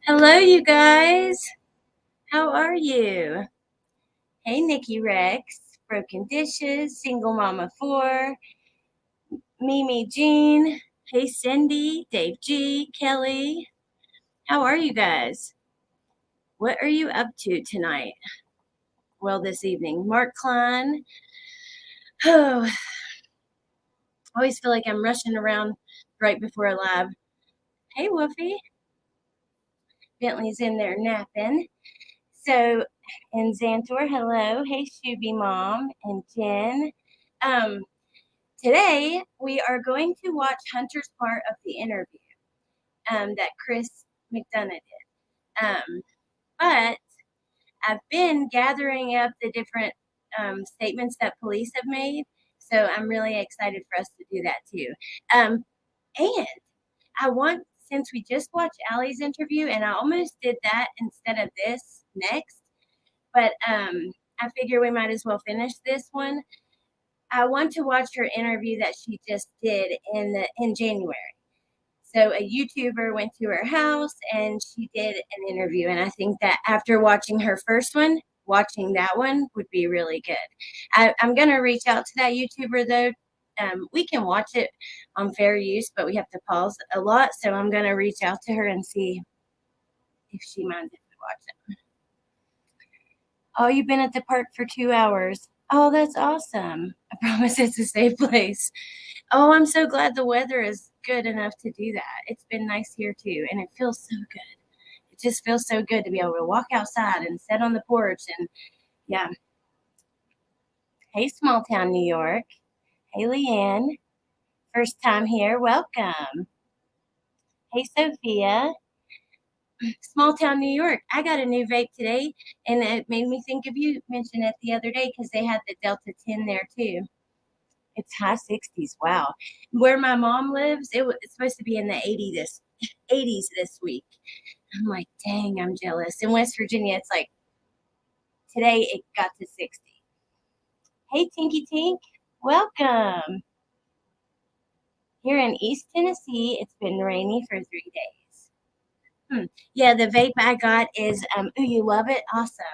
Hello, you guys. How are you? Hey, Nikki Rex, Broken Dishes, Single Mama 4, Mimi Jean. Hey, Cindy, Dave G, Kelly. How are you guys? What are you up to tonight? Well, this evening. Mark Klein. Oh, I always feel like I'm rushing around right before a live. Hey, Wolfie. Bentley's in there napping. So, and Xantor, hello. Hey, Shuby Mom and Jen. Um, Today, we are going to watch Hunter's part of the interview that Chris McDonough did. But I've been gathering up the different statements that police have made, so I'm really excited for us to do that too. And I want, since we just watched Allie's interview, and I almost did that instead of this next, but I figure we might as well finish this one. I want to watch her interview that she just did in January. So a YouTuber went to her house and she did an interview. And I think that after watching her first one, watching that one would be really good. I'm going to reach out to that YouTuber though. We can watch it on fair use, but we have to pause a lot. So I'm going to reach out to her and see if she minds if we watch it. Oh, you've been at the park for 2 hours. Oh, that's awesome. I promise it's a safe place. Oh, I'm so glad the weather is good enough to do that. It's been nice here too, and it feels so good. It just feels so good to be able to walk outside and sit on the porch and yeah. Hey, small town New York. Hey, Leanne. First time here. Welcome. Hey, Sophia. Small town New York. I got a new vape today, and it made me think of you. Mentioned it the other day because they had the Delta 10 there too. It's high 60s. Wow. Where my mom lives, it's supposed to be in the 80s this week. I'm like, dang, I'm jealous. In West Virginia, it's like today it got to 60. Hey, Tinky Tink, welcome. Here in East Tennessee, it's been rainy for 3 days. Yeah, the vape I got is, ooh, you love it? Awesome.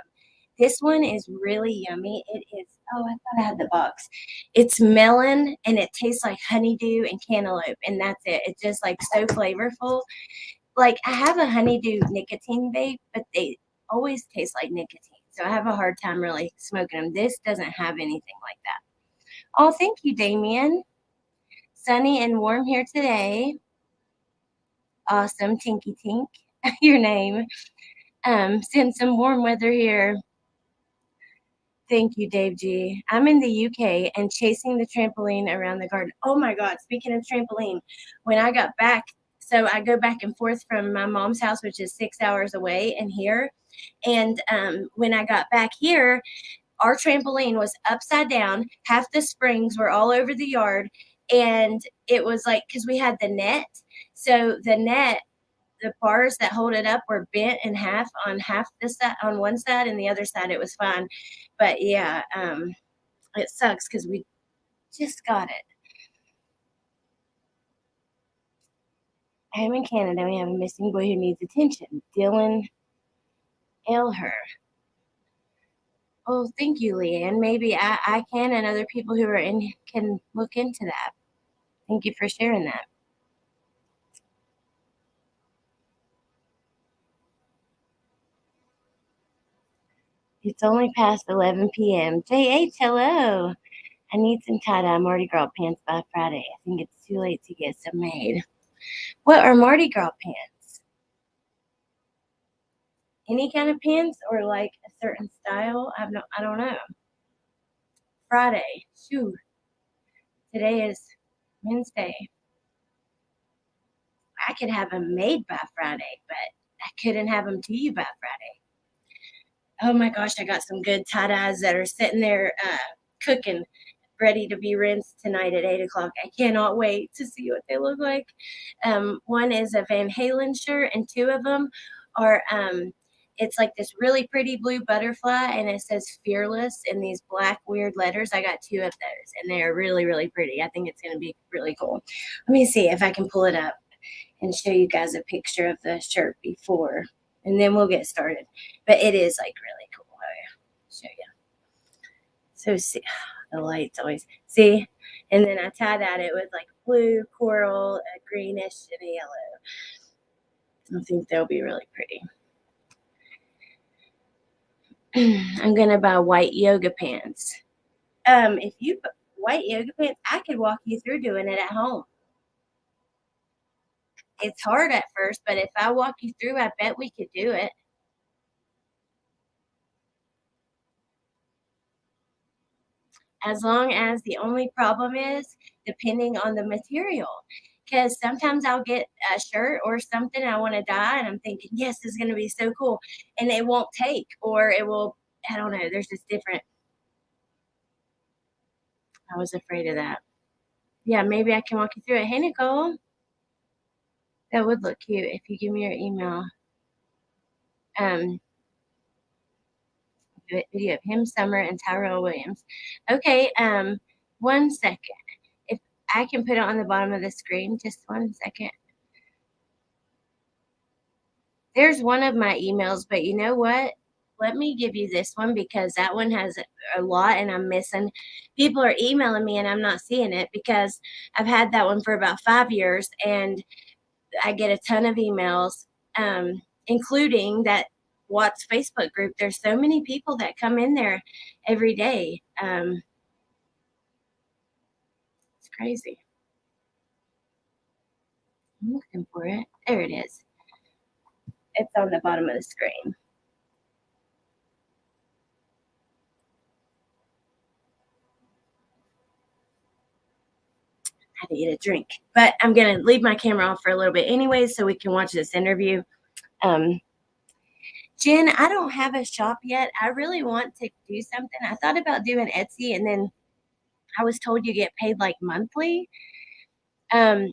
This one is really yummy. It is, oh, I thought I had the box. It's melon and it tastes like honeydew and cantaloupe, and that's it. It's just like so flavorful. Like I have a honeydew nicotine vape, but they always taste like nicotine. So I have a hard time really smoking them. This doesn't have anything like that. Oh, thank you, Damien. Sunny and warm here today. Awesome, Tinky Tink, your name. Send some warm weather here. Thank you, Dave G. I'm in the UK and chasing the trampoline around the garden. Oh my God, speaking of trampoline, when I got back, so I go back and forth from my mom's house, which is 6 hours away, and here. And when I got back here, our trampoline was upside down. Half the springs were all over the yard. And it was like, because we had the net. So the net, the bars that hold it up were bent in half the side on one side, and the other side it was fine. But yeah, it sucks because we just got it. I'm in Canada. We have a missing boy who needs attention. Dylan Elher. Oh, thank you, Leanne. Maybe I can, and other people who are in can look into that. Thank you for sharing that. It's only past 11 p.m. JH, hello. I need some tie-dye Mardi Gras pants by Friday. I think it's too late to get some made. What are Mardi Gras pants? Any kind of pants or like a certain style? I don't know. Friday. Shoot. Today is Wednesday. I could have them made by Friday, but I couldn't have them to you by Friday. Oh my gosh, I got some good tie-dyes that are sitting there cooking, ready to be rinsed tonight at 8 o'clock. I cannot wait to see what they look like. One is a Van Halen shirt, and two of them are it's like this really pretty blue butterfly, and it says fearless in these black weird letters. I got two of those, and they're really, really pretty. I think it's going to be really cool. Let me see if I can pull it up and show you guys a picture of the shirt before. and then we'll get started. But it is like really cool. I'll show you. So see, the lights always see, and then I tie-dyed it with like blue, coral, a greenish, and a yellow. I think they'll be really pretty. I'm gonna buy white yoga pants. If you put white yoga pants, I could walk you through doing it at home. It's hard at first, but if I walk you through, I bet we could do it. As long as the only problem is depending on the material. Because sometimes I'll get a shirt or something I want to dye, and I'm thinking, yes, this is going to be so cool. And it won't take, or it will, I don't know. There's just different. I was afraid of that. Yeah, maybe I can walk you through it. Hey, Nicole, that would look cute if you give me your email. Um, Video of him, Summer, and Tyrell Williams. Okay, one second. If I can put it on the bottom of the screen, just one second. There's one of my emails, but you know what? Let me give you this one because that one has a lot and I'm missing. People are emailing me and I'm not seeing it because I've had that one for about 5 years and I get a ton of emails, including that Watts Facebook group. There's so many people that come in there every day. It's crazy. I'm looking for it. There it is. It's on the bottom of the screen. I had to get a drink, but I'm going to leave my camera off for a little bit anyway so we can watch this interview. Jen, I don't have a shop yet. I really want to do something. I thought about doing Etsy, and then I was told you get paid like monthly. I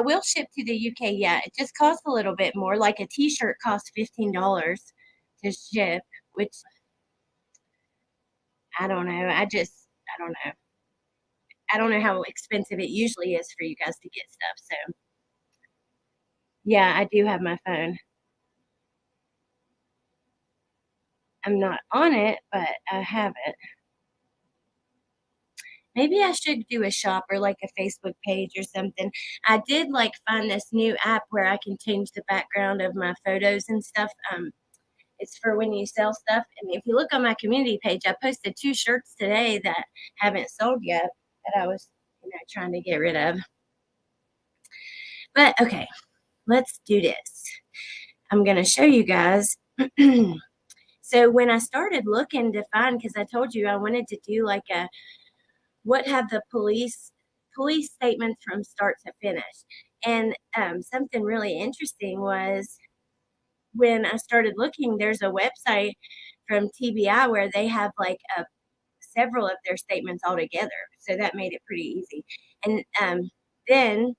will ship to the UK. Yeah, it just costs a little bit more. Like a t-shirt costs $15 to ship, which I don't know. I don't know. I don't know how expensive it usually is for you guys to get stuff. So yeah, I do have my phone. I'm not on it, but I have it. Maybe I should do a shop or like a Facebook page or something. I did like find this new app where I can change the background of my photos and stuff. It's for when you sell stuff. And if you look on my community page, I posted 2 shirts today that haven't sold yet that I was, trying to get rid of. But okay, let's do this. I'm going to show you guys. So when I started looking to find, because I told you I wanted to do like a what have the police statements from start to finish. And something really interesting was when I started looking, there's a website from TBI where they have like several of their statements all together. So that made it pretty easy. And then,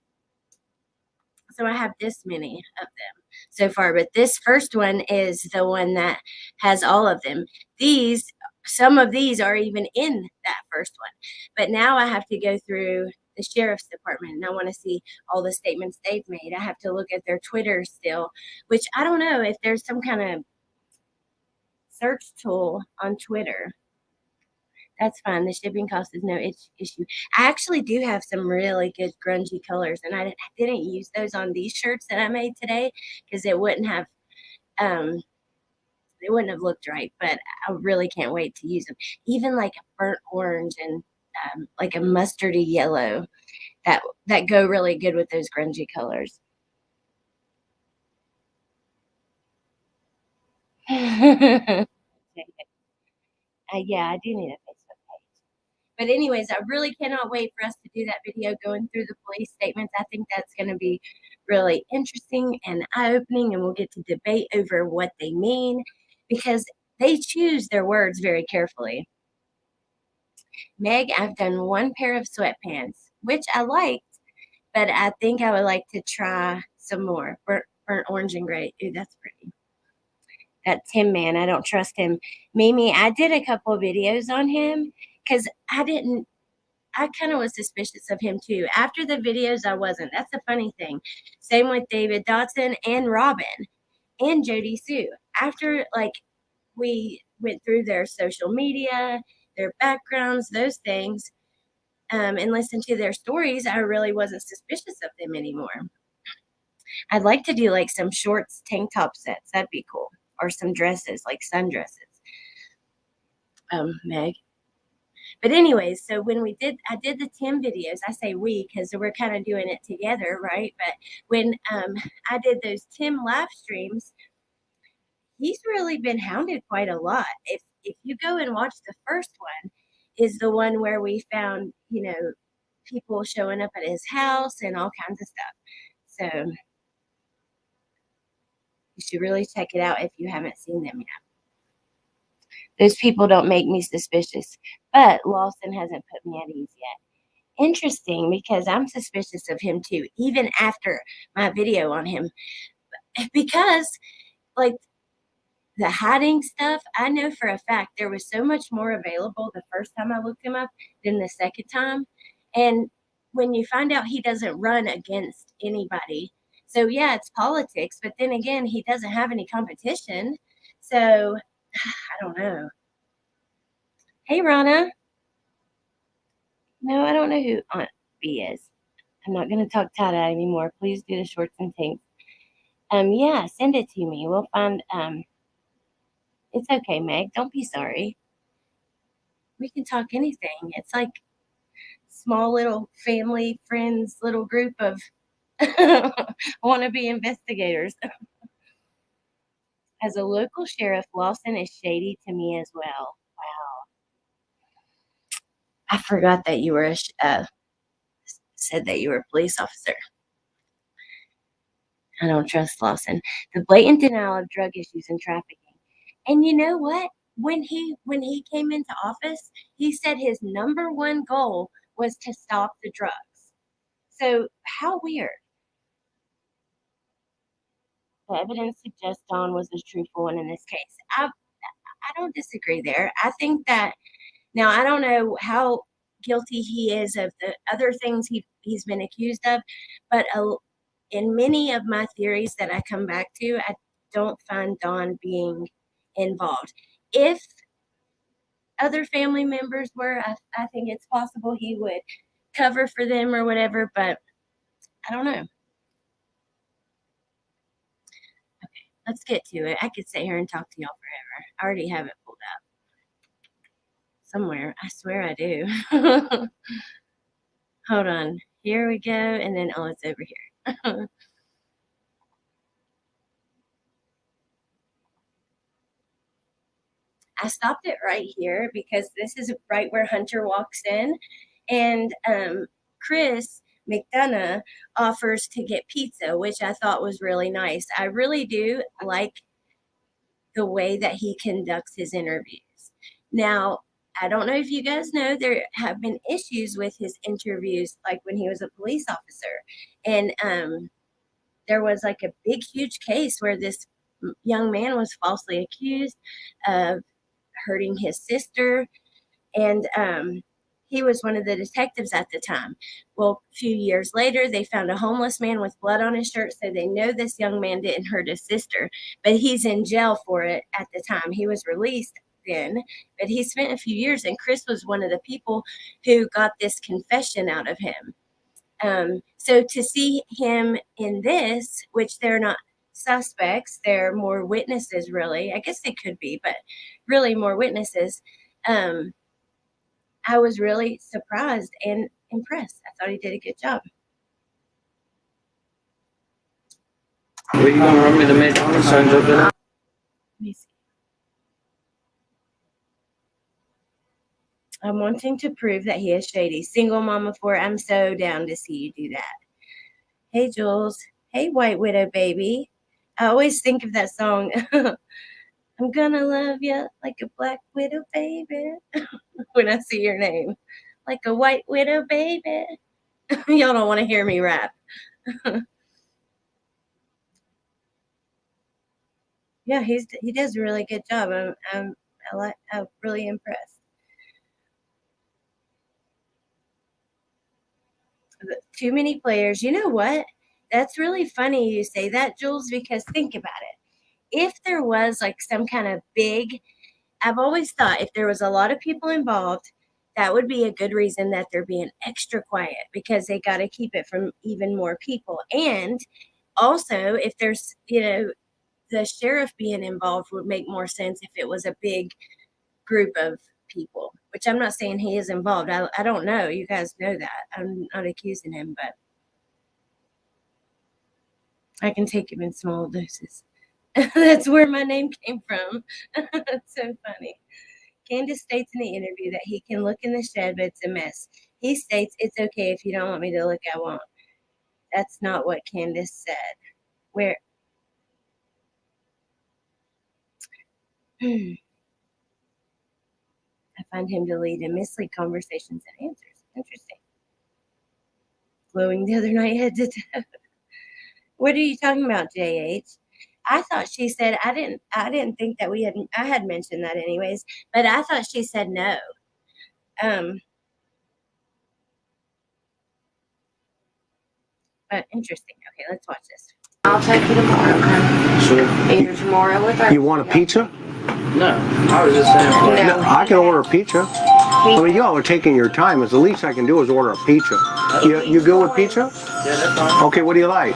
so I have this many of them so far, but this first one is the one that has all of them. Some of these are even in that first one, but now I have to go through the sheriff's department and I want to see all the statements they've made. I have to look at their Twitter still, which I don't know if there's some kind of search tool on Twitter. That's fine. The shipping cost is no issue. I actually do have some really good grungy colors, and I didn't use those on these shirts that I made today because um, it wouldn't have looked right. But I really can't wait to use them. Even like a burnt orange and like a mustardy yellow that go really good with those grungy colors. Yeah, I do need a Facebook page. But anyways, I really cannot wait for us to do that video going through the police statements. I think that's going to be really interesting and eye-opening, and we'll get to debate over what they mean because they choose their words very carefully. Meg, I've done one pair of sweatpants, which I liked, but I think I would like to try some more. Burnt orange and gray. Ooh, that's pretty. That Tim man, I don't trust him. Mimi, I did a couple of videos on him because I kind of was suspicious of him too. After the videos, I wasn't. That's the funny thing. Same with David Dotson and Robin. and Jody Sue. After like we went through their social media, their backgrounds, those things, and listened to their stories, I really wasn't suspicious of them anymore. I'd like to do like some shorts, tank top sets. That'd be cool. Or some dresses, like sundresses. Meg. But anyways, so when I did the Tim videos. I say we because we're kind of doing it together, right? But when I did those Tim live streams, he's really been hounded quite a lot. If you go and watch the first one, is the one where we found, people showing up at his house and all kinds of stuff. So you should really check it out if you haven't seen them yet. Those people don't make me suspicious, but Lawson hasn't put me at ease yet. Interesting, because I'm suspicious of him too, even after my video on him. Because, like, the hiding stuff, I know for a fact there was so much more available the first time I looked him up than the second time. And when you find out he doesn't run against anybody, so yeah, it's politics, but then again, he doesn't have any competition. So I don't know. Hey, Rana. No, I don't know who Aunt B is. I'm not going to talk tie-dye anymore. Please do the shorts and tanks. Yeah, send it to me. We'll find, it's okay, Meg. Don't be sorry. We can talk anything. It's like small little family, friends, little group of wannabe investigators. As a local sheriff, Lawson is shady to me as well. Wow. I forgot that you were said that you were a police officer. I don't trust Lawson. The blatant denial of drug issues and trafficking. And you know what? When he came into office, he said his number one goal was to stop the drugs. So how weird. The evidence suggests Don was the truthful one in this case. I don't disagree there. I think that now I don't know how guilty he is of the other things he's been accused of, but in many of my theories that I come back to, I don't find Don being involved. If other family members were, I think it's possible he would cover for them or whatever, but I don't know. Okay, let's get to it. I could sit here and talk to y'all forever. I already have it pulled up somewhere. I swear I do. Hold on. Here we go. And then, oh, it's over here. I stopped it right here because this is right where Hunter walks in. And Chris McDonough offers to get pizza, which I thought was really nice. I really do like the way that he conducts his interviews. Now, I don't know if you guys know, there have been issues with his interviews, like when he was a police officer. And there was like a big, huge case where this young man was falsely accused of hurting his sister. And he was one of the detectives at the time. Well, a few years later, they found a homeless man with blood on his shirt, so they know this young man didn't hurt his sister, but he's in jail for it at the time. He was released then, but he spent a few years, and Chris was one of the people who got this confession out of him. So to see him in this, which they're not suspects, they're more witnesses, really. I guess they could be, but really more witnesses. I was really surprised and impressed. I thought he did a good job. Were you going to run me the major concerns up there? Let me see. I'm wanting to prove that he is shady. Single mama 4, I'm so down to see you do that. Hey, Jules. Hey, White Widow baby. I always think of that song. I'm gonna love you like a black widow baby when I see your name. Like a white widow baby. Y'all don't want to hear me rap. Yeah, he does a really good job. I'm really impressed. Too many players. You know what? That's really funny you say that, Jules, because think about it. if there was like some kind of big, I've always thought if there was a lot of people involved, that would be a good reason that they're being extra quiet because they got to keep it from even more people. And also, if there's, the sheriff being involved would make more sense if it was a big group of people, which I'm not saying he is involved. I don't know. You guys know that. I'm not accusing him, but I can take him in small doses. That's where my name came from. It's so funny. Candace states in the interview that he can look in the shed, but it's a mess. He states, it's okay if you don't want me to look, I won't. That's not what Candace said. Where? I find him to lead in mislead conversations and answers. Interesting. Glowing the other night head to toe. What are you talking about, JH? I thought she said I didn't think that I had mentioned that anyways, but I thought she said no. But interesting. Okay, let's watch this. I'll take you tomorrow, okay? Sure. Either tomorrow or Thursday. You want a pizza? No, I was just saying. No. I can order a pizza. I mean, y'all are taking your time. It's the least I can do is order a pizza. You good with pizza? Yeah, that's fine. Okay, what do you like?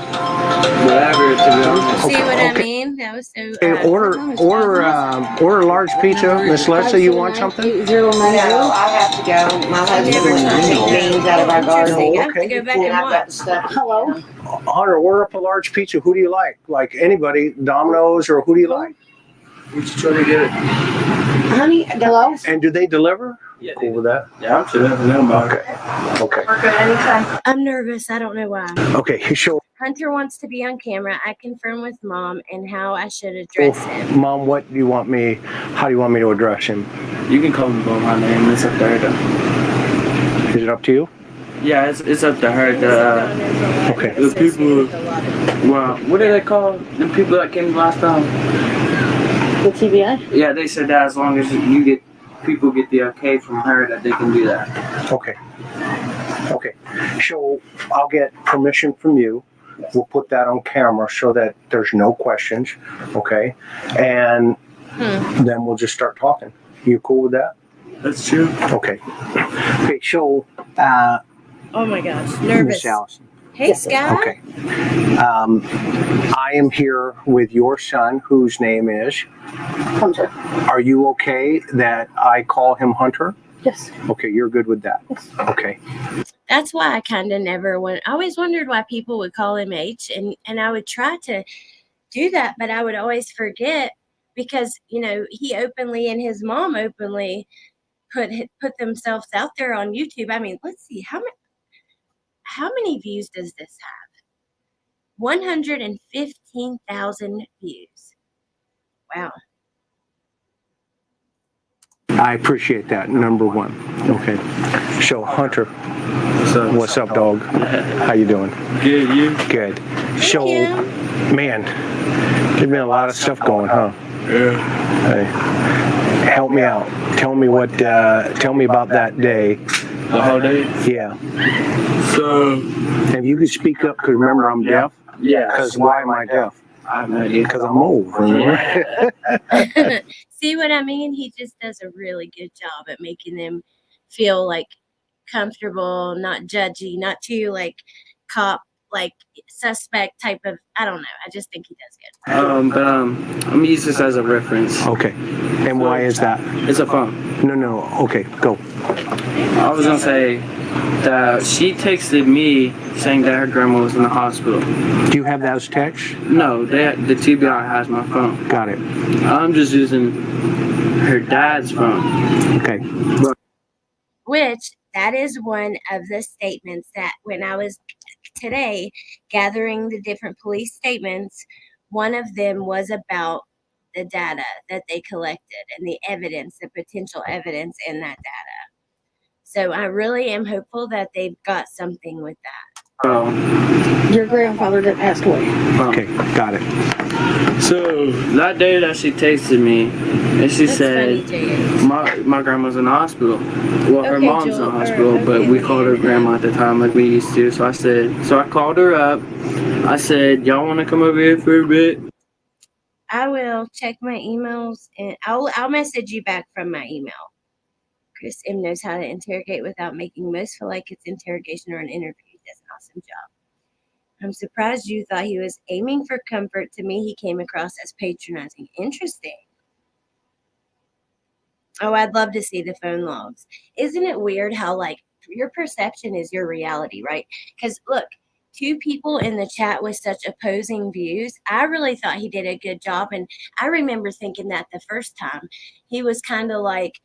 Whatever, to be honest. See what I Okay. mean? That was so. Okay, order a large pizza. Miss Leslie, you want something? No, I have to go. My husband's taking beans out of our garden. Interesting. I have to Okay. go back And and I've got watch. stuff. Hello? Hunter, order up a large pizza. Who do you like? Like anybody, Domino's, or who do you like? Would you try to get it? Honey, hello? And do they deliver? Yeah, Cool with that? yeah, I'm sure. Okay. We're good anytime. I'm nervous. I don't know why. Okay, so Hunter wants to be on camera. I confirm with Mom and how I should address him. Mom, how do you want me to address him? You can call me by my name. It's up to her, though. Is it up to you? Yeah, it's up to her. Okay. The people. Well, what do they call the people that came last time? The TBI? Yeah, they said that as long as people get the okay from her that they can do that. Okay. So I'll get permission from you. We'll put that on camera so that there's no questions. Okay. And then we'll just start talking. You cool with that? That's true. Okay. Okay. So, Oh my gosh, nervous. Miss Allison. Hey, Scott. Okay. I am here with your son, whose name is. Hunter. Are you okay that I call him Hunter? Yes. Okay, you're good with that. Yes. Okay. That's why I kind of never went. I always wondered why people would call him H, and I would try to do that, but I would always forget because he openly and his mom openly put themselves out there on YouTube. I mean, let's see how many views does this have? 115,000 views. Wow. I appreciate that, number one. Okay. So, Hunter, what's up, dog? How you doing? Good, you? Good. So, you. man, there's been a lot of stuff going, huh? Yeah. Hey, help me out. Tell me about that day. The whole day? Yeah. So, If you could speak up, because remember, I'm deaf. yeah. Because why am I deaf? I have no idea. Because I'm old, remember? See what I mean? He just does a really good job at making them feel like comfortable, not judgy, not too like cop, like suspect type of. I don't know. I just think he does good. I'm gonna use this as a reference. Okay. And why is that? It's a phone. No. Okay, go. I was gonna say that she texted me saying that her grandma was in the hospital. Do you have those texts? No, the TBI has my phone. Got it. I'm just using her dad's phone. Okay. Which that is one of the statements that when I was today gathering the different police statements, one of them was about the data that they collected and the evidence, the potential evidence in that data. So I really am hopeful that they've got something with that. Your grandfather that passed away. Okay, got it. So that day that she texted me, and she That's said funny, JH. my grandma's in the hospital. Well, her Okay, mom's in Joel, the hospital, alright, but okay, we okay. called her grandma at the time like we used to. So I called her up. I said, y'all want to come over here for a bit? I will check my emails and I'll message you back from my email. Chris M knows how to interrogate without making most feel like it's interrogation or an interview. He does an awesome job. I'm surprised you thought he was aiming for comfort. To me, he came across as patronizing. Interesting. Oh, I'd love to see the phone logs. Isn't it weird how, like, your perception is your reality, right? Because, look, two people in the chat with such opposing views. I really thought he did a good job. And I remember thinking that the first time he was kind of like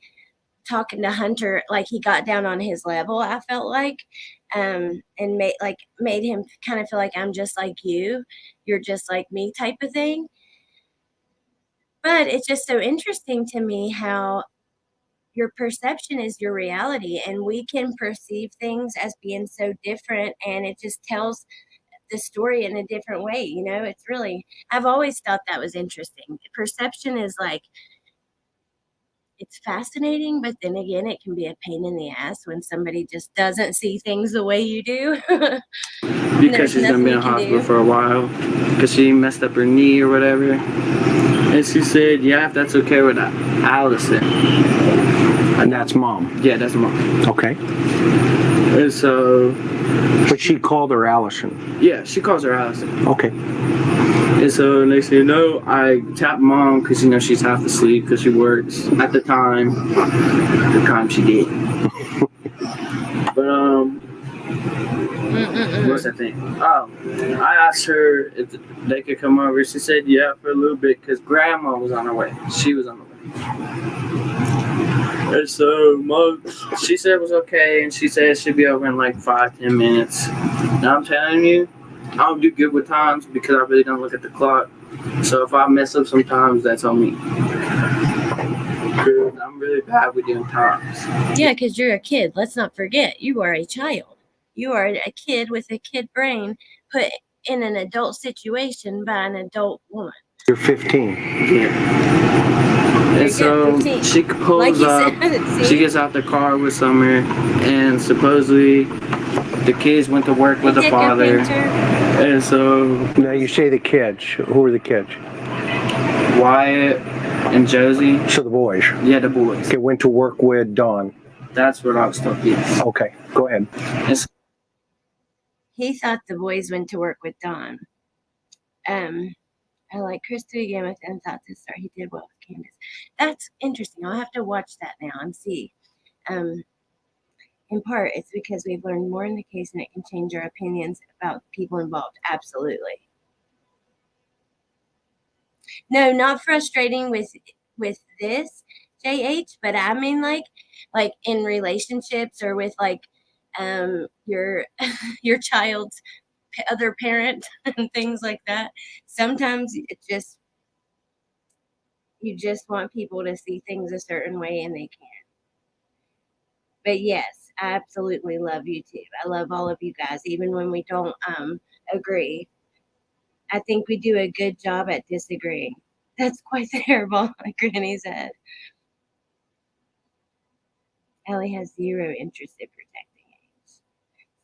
talking to Hunter, like he got down on his level, I felt like, and made him kind of feel like I'm just like you. You're just like me type of thing. But it's just so interesting to me how your perception is your reality, and we can perceive things as being so different, and it just tells the story in a different way. It's really, I've always thought that was interesting. Perception is like, it's fascinating, but then again, it can be a pain in the ass when somebody just doesn't see things the way you do. Because she's gonna be in the hospital for a while because she messed up her knee or whatever. And she said, yeah, if that's okay with Allison. And that's mom. Yeah, that's mom. Okay. And so. But she called her Allison. Yeah, she calls her Allison. Okay. And so next thing you know, I tap mom because she's half asleep because she works at the time she did. But what's that thing? Oh, I asked her if they could come over. She said yeah for a little bit because grandma was on her way. She was on the way. And so mom, she said it was okay, and she said she'd be over in like 5-10 minutes. Now I'm telling you, I don't do good with times because I really don't look at the clock. So if I mess up sometimes, that's on me. I'm really bad with doing times. Yeah, because you're a kid. Let's not forget, you are a child. You are a kid with a kid brain put in an adult situation by an adult woman. You're 15. Yeah. And so she pulls up, she gets out the car with Summer, and supposedly the kids went to work with the father. And so now you say the kids. Who are the kids? Wyatt and Josie. So the boys. Yeah, the boys. Okay, went to work with Dawn. That's what I was told. Yes. Okay, go ahead. He thought the boys went to work with Dawn. I like Krista again with and thought this star. He did well with Candace. That's interesting. I'll have to watch that now and see. In part, it's because we've learned more in the case and it can change our opinions about people involved. Absolutely. No, not frustrating with this, JH, but I mean like in relationships or with like your child's other parent and things like that. Sometimes it just, you just want people to see things a certain way and they can't. But yes, I absolutely love YouTube. I love all of you guys, even when we don't agree. I think we do a good job at disagreeing. That's quite the hairball, like Granny said. Ellie has zero interest in protecting age.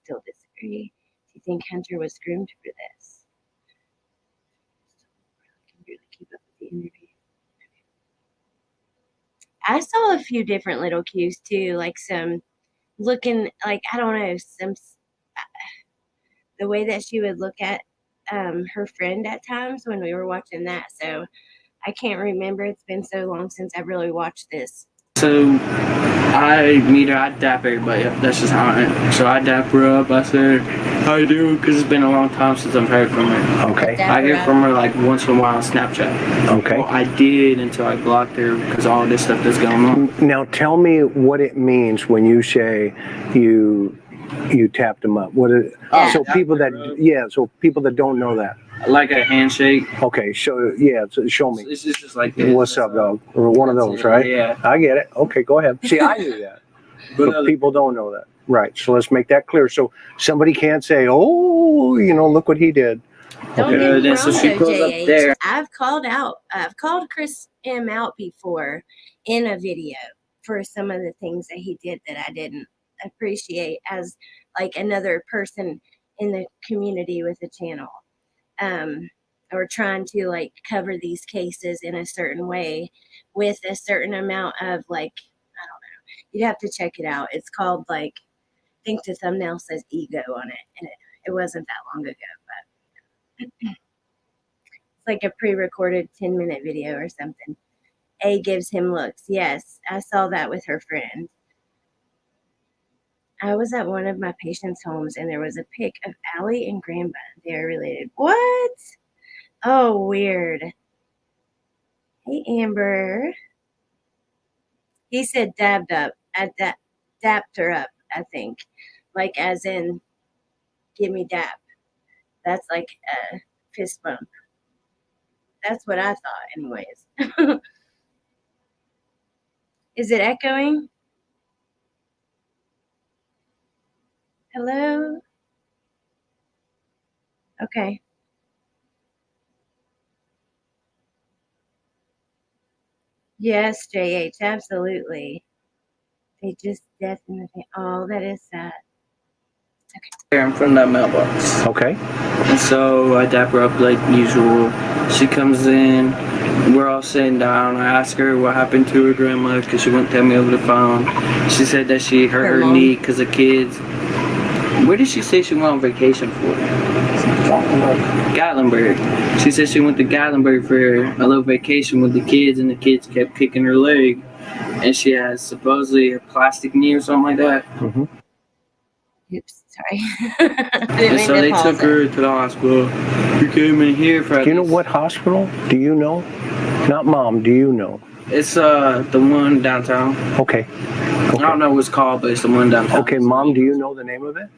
Still disagree. Do you think Hunter was groomed for this? Can really keep up with the interview. I saw a few different little cues too, like some looking like, I don't know, some the way that she would look at her friend at times when we were watching that. So I can't remember. It's been so long since I've really watched this. So I meet her, I dap everybody up. That's just how I am. So I dap her up. I said, how you doing? Because it's been a long time since I've heard from her. Okay. I hear from her like once in a while on Snapchat. Okay. Well, I did until I blocked her because all this stuff that's going on. Now tell me what it means when you say you tapped them up. What is, so people that don't know that. Like a handshake. Okay, so show me. It's just like this. What's up, dog? Or one of those, right? Yeah. I get it. Okay, go ahead. See, I knew that. But people don't know that. Right. So let's make that clear. So somebody can't say, oh, look what he did. Don't get me wrong, so she goes up JH. there. I've called Chris M out before in a video for some of the things that he did that I didn't appreciate as like another person in the community with the channel. or trying to like cover these cases in a certain way with a certain amount of like, I don't know. You'd have to check it out. It's called like, I think the thumbnail says ego on it, and it wasn't that long ago, but it's like a pre-recorded 10-minute video or something. A gives him looks. Yes, I saw that with her friend. I was at one of my patients' homes and there was a pic of Allie and Grandma. They are related. What? Oh, weird. Hey, Amber. He said dabbed up. Dapped her up, I think. Like as in, give me dap. That's like a fist bump. That's what I thought, anyways. Is it echoing? Hello? Okay. Yes, JH, absolutely. They just definitely. Oh, that is sad. In front of that mailbox. Okay. And so I dap her up like usual. She comes in. We're all sitting down. I ask her what happened to her grandma because she wouldn't tell me over the phone. She said that she hurt her knee because of kids. Where did she say she went on vacation for? Gatlinburg. She said she went to Gatlinburg for a little vacation with the kids, and the kids kept kicking her leg. And she has supposedly a plastic knee or something like that. Mm-hmm. Oops, sorry. And so they took her to the hospital. You came in here for. Do you know what hospital? Do you know? Not Mom. Do you know? It's the one downtown. Okay. I don't know what it's called, but it's the one downtown. Okay, Mom. Do you know the name of it?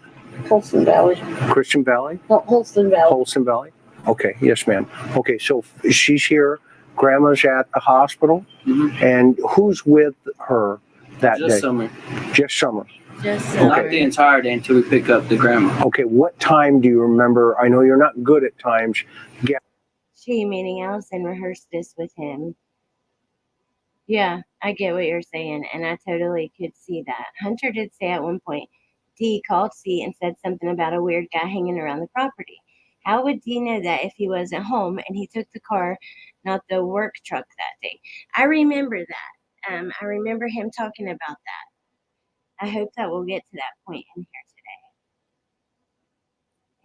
Holston Valley. Christian Valley. Holston Valley. Holston Valley. Okay. Yes, ma'am. Okay. So she's here. Grandma's at the hospital, and who's with her that day? Just Summer. Just Summer. Just Not the entire day until we pick up the grandma. Okay, what time do you remember? I know you're not good at times. She, meaning Allison, rehearsed this with him. Yeah, I get what you're saying, and I totally could see that. Hunter did say at one point, Dee called C and said something about a weird guy hanging around the property. How would Dee know that if he wasn't home and he took the car, not the work truck that day? I remember that. I remember him talking about that. I hope that we'll get to that point in here today.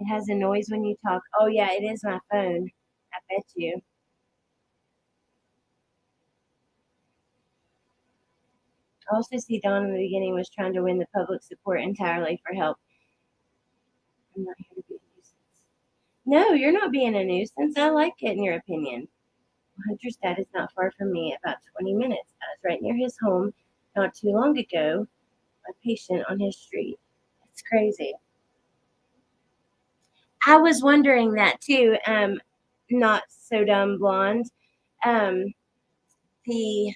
It has a noise when you talk. Oh, yeah, it is my phone. I bet you. I also see Dawn in the beginning was trying to win the public support entirely for help. I'm not here to be a nuisance. No, you're not being a nuisance. I like getting your opinion. Hunter's dad is not far from me, about 20 minutes. I was right near his home not too long ago. A patient on his street. It's crazy. I was wondering that too. Not so dumb blonde. The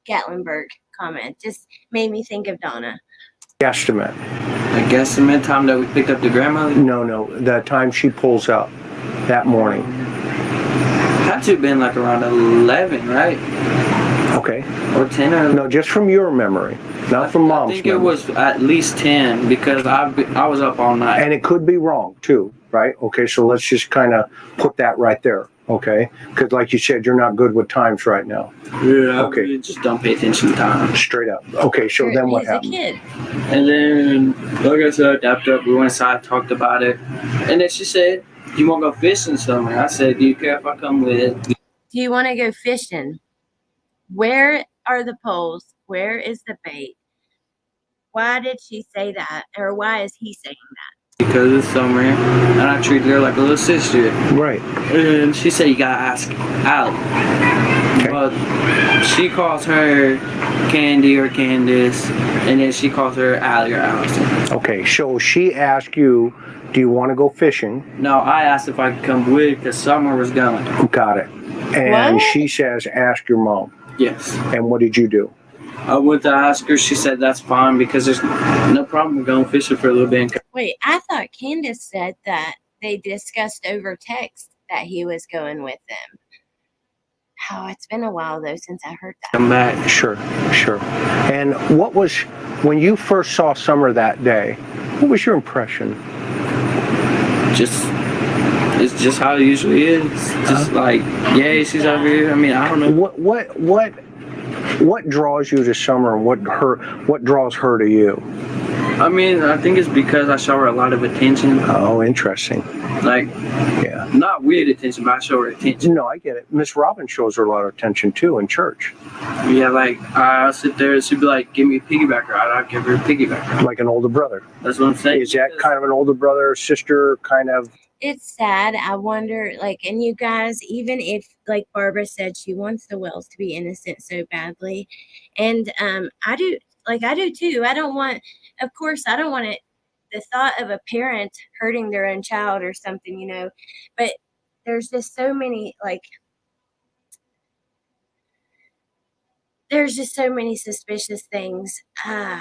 Gatlinburg comment just made me think of Donna. Guesstimate. I guess the time that we picked up the grandmother? No. The time she pulls up that morning. Had to have been like around 11, right? Okay. Or 10 or... No, just from your memory, not from Mom's I think memory. it was at least 10 because I was up all night. And it could be wrong too, right? Okay, so let's just kind of put that right there, okay? Because like you said, you're not good with times right now. Yeah, okay. Really just don't pay attention to time. Straight up. Okay, so then what happened? He's a kid. And then, like I said, dapped up, we went inside, talked about it. And then she said, do you want to go fishing somewhere? I said, do you care if I come with? Do you want to go fishing? Where are the poles? Where is the bait? Why did she say that? Or why is he saying that? Because it's summer, and I treated her like a little sister. Right. And she said, you gotta ask Allie. Okay. But she calls her Candy or Candace, and then she calls her Allie or Allison. Okay, so she asked you, do you want to go fishing? No, I asked if I could come with because Summer was going. Got it. And What? she says, ask your mom. Yes. And what did you do? I went to ask her. She said that's fine because there's no problem with going fishing for a little bit. Wait, I thought Candace said that they discussed over text that he was going with them. Oh, it's been a while though since I heard that. Come back. Sure. And what was, when you first saw Summer that day, what was your impression? Just It's just how it usually is. Just like, yay, she's over here. I mean, I don't know. What draws you to Summer, and what draws her to you? I mean, I think it's because I show her a lot of attention. Oh, interesting. Like, yeah, not weird attention, but I show her attention. No, I get it. Miss Robin shows her a lot of attention too in church. Yeah, like I'll sit there and she'd be like, "Give me a piggybacker." I'll give her a piggybacker. Like an older brother. That's what I'm saying. Is that kind of an older brother, sister kind of? It's sad. I wonder, like, and you guys, even if, like Barbara said, she wants the Wells to be innocent so badly, and I do too. I don't want, of course, I don't want it. The thought of a parent hurting their own child or something, you know, but there's just so many, like, there's just so many suspicious things. I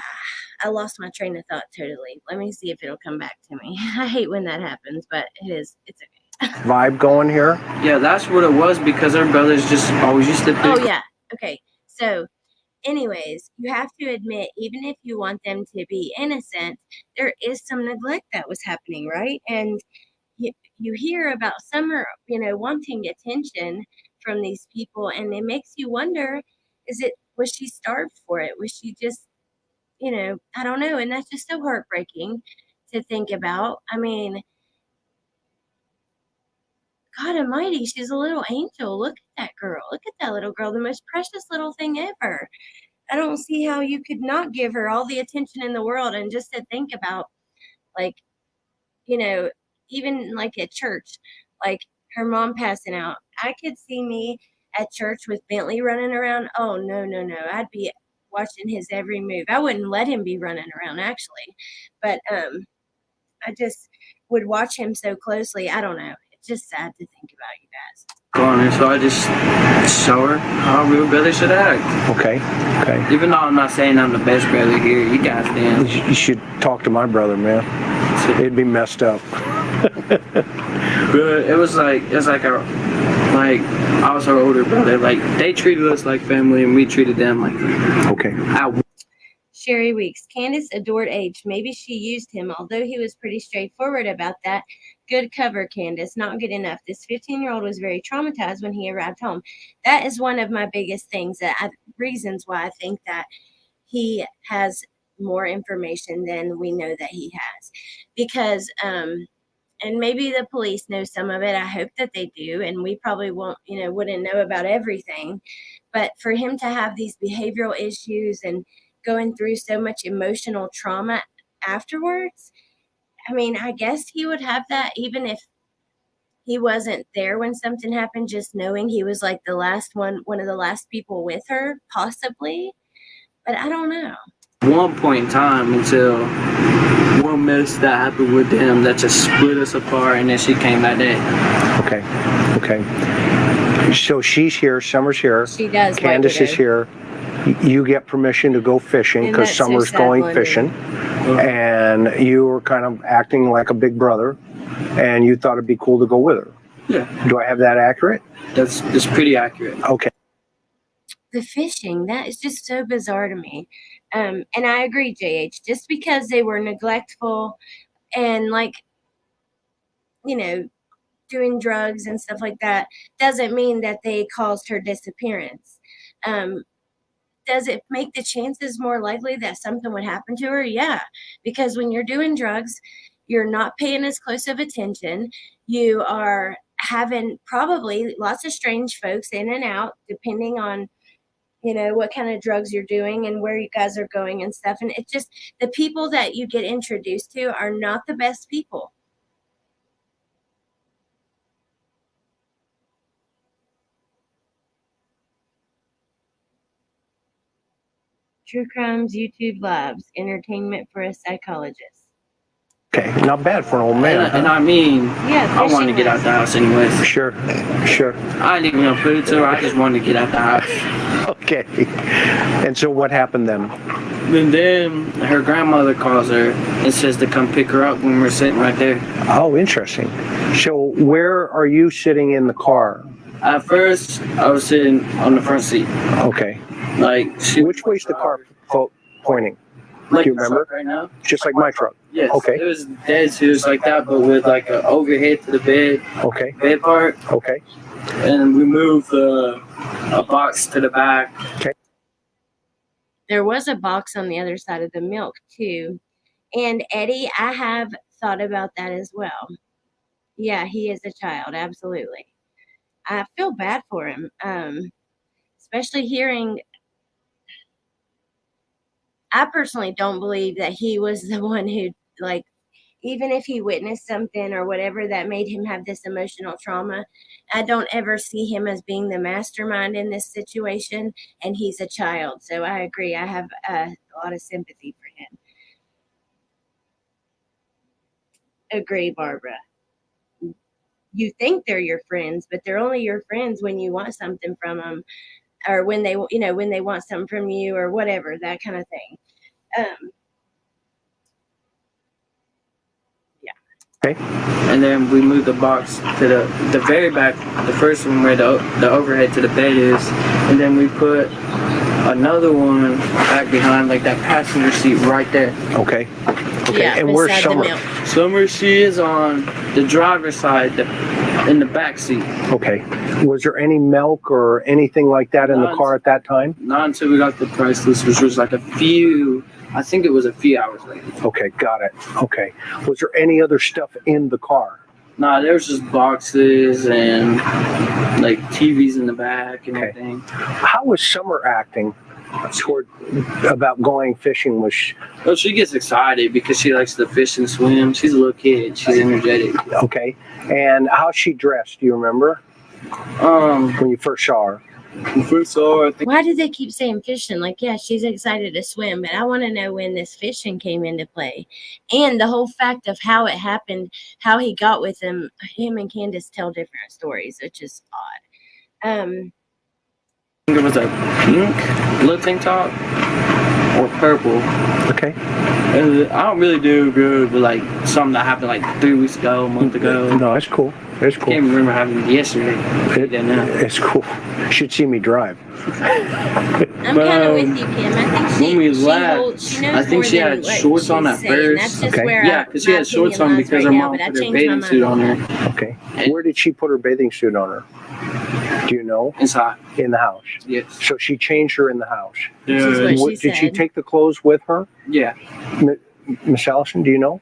lost my train of thought totally. Let me see if it'll come back to me. I hate when that happens, but it's okay. Vibe going here? Yeah, that's what it was because her brothers just always used to pick. Oh, yeah. Okay. So, anyways, you have to admit, even if you want them to be innocent, there is some neglect that was happening, right? And you hear about Summer, you know, wanting attention from these people, and it makes you wonder, was she starved for it? Was she just, you know, I don't know. And that's just so heartbreaking to think about. I mean, God Almighty, she's a little angel. Look at that girl. Look at that little girl, the most precious little thing ever. I don't see how you could not give her all the attention in the world. And just to think about, like, you know, even like at church, like her mom passing out, I could see me at church with Bentley running around. Oh, no. I'd be watching his every move. I wouldn't let him be running around, actually. But I just would watch him so closely. I don't know. It's just sad to think about, you guys. And so I just show her how real brothers should act. Okay. Even though I'm not saying I'm the best brother here, you guys damn. You should talk to my brother, man. It'd be messed up. But it was like I was her older brother. Like they treated us like family, and we treated them like family. Okay. Sherry Weeks. Candace adored H. Maybe she used him, although he was pretty straightforward about that. Good cover, Candace. Not good enough. This 15-year-old was very traumatized when he arrived home. That is one of my biggest things, reasons why I think that he has more information than we know that he has. Because, and maybe the police know some of it. I hope that they do. And we probably wouldn't know about everything. But for him to have these behavioral issues and going through so much emotional trauma afterwards, I mean, I guess he would have that even if he wasn't there when something happened, just knowing he was like one of the last people with her, possibly. But I don't know. One point in time until one mess that happened with them that just split us apart, and then she came that day. Okay. So she's here, Summer's here. She does. Candace is here. You get permission to go fishing because Summer's going fishing. And you were kind of acting like a big brother, and you thought it'd be cool to go with her. Yeah. Do I have that accurate? That's pretty accurate. Okay. The fishing, that is just so bizarre to me. And I agree, JH, just because they were neglectful and doing drugs and stuff like that doesn't mean that they caused her disappearance. Does it make the chances more likely that something would happen to her? Yeah, because when you're doing drugs, you're not paying as close of attention. You are having probably lots of strange folks in and out, depending on, what kind of drugs you're doing and where you guys are going and stuff. And it's just the people that you get introduced to are not the best people. True Crimes YouTube Lives, entertainment for a psychologist. Okay, not bad for an old man. And I mean, yeah, I wanted to get out the house anyways. Sure. I didn't even know put it to her. I just wanted to get out the house. Okay. And so what happened then? And then her grandmother calls her and says to come pick her up when we're sitting right there. Oh, interesting. So where are you sitting in the car? At first, I was sitting on the front seat. Okay. Which way's the car pointing? Like Do you the remember? truck right now? Just like my truck. Yes. Okay. It was dead serious like that, but with like an overhead to the bed part. Okay. And we moved a box to the back. There was a box on the other side of the milk too. And Eddie, I have thought about that as well. Yeah, he is a child, absolutely. I feel bad for him. Especially hearing, I personally don't believe that he was the one who, like, even if he witnessed something or whatever that made him have this emotional trauma, I don't ever see him as being the mastermind in this situation, and he's a child. So I agree. I have a lot of sympathy for him. Agree, Barbara. You think they're your friends, but they're only your friends when you want something from them, or when they, when they want something from you, or whatever, that kind of thing. Okay. And then we moved the box to the very back, the first one where the overhead to the bed is, and then we put another one back behind, like that passenger seat right there. Okay. Okay. Yeah, And where's beside the Summer? milk. Summer, she is on the driver's side, in the back seat. Okay. Was there any milk or anything like that in the car at that time? Not until we got the price list, which was like a few hours later. Okay, got it. Okay. Was there any other stuff in the car? Nah, there was just boxes and like TVs in the back and Okay. everything. How was Summer acting toward about going fishing? Was She gets excited because she likes to fish and swim. She's a little kid. She's energetic. okay. And how's she dressed? Do you remember when you first saw her? First saw her, I think Why do they keep saying fishing? Like, yeah, she's excited to swim, but I want to know when this fishing came into play. And the whole fact of how it happened, how he got with him. Him and Candace tell different stories, which is odd. I think it was a pink little tank top or purple. Okay. And I don't really do good with like something that happened like 3 weeks ago, a month ago. No, it's cool. It's I cool. can't remember having it yesterday. It's cool. You should see me drive. I'm kind of with you, Kim. I think When we she left, knows I think more she than had what shorts on she's at saying. first. That's just Okay. where Yeah, because she my had shorts opinion on lies because her right now, mom but I put her changed my bathing mind suit a on lot. her Okay. Where did she put her bathing suit on her? Do you know? inside. In the house. Yes. So she changed her in the house. Which is what she Did she said. take the clothes with her? Yeah. Miss Allison, do you know?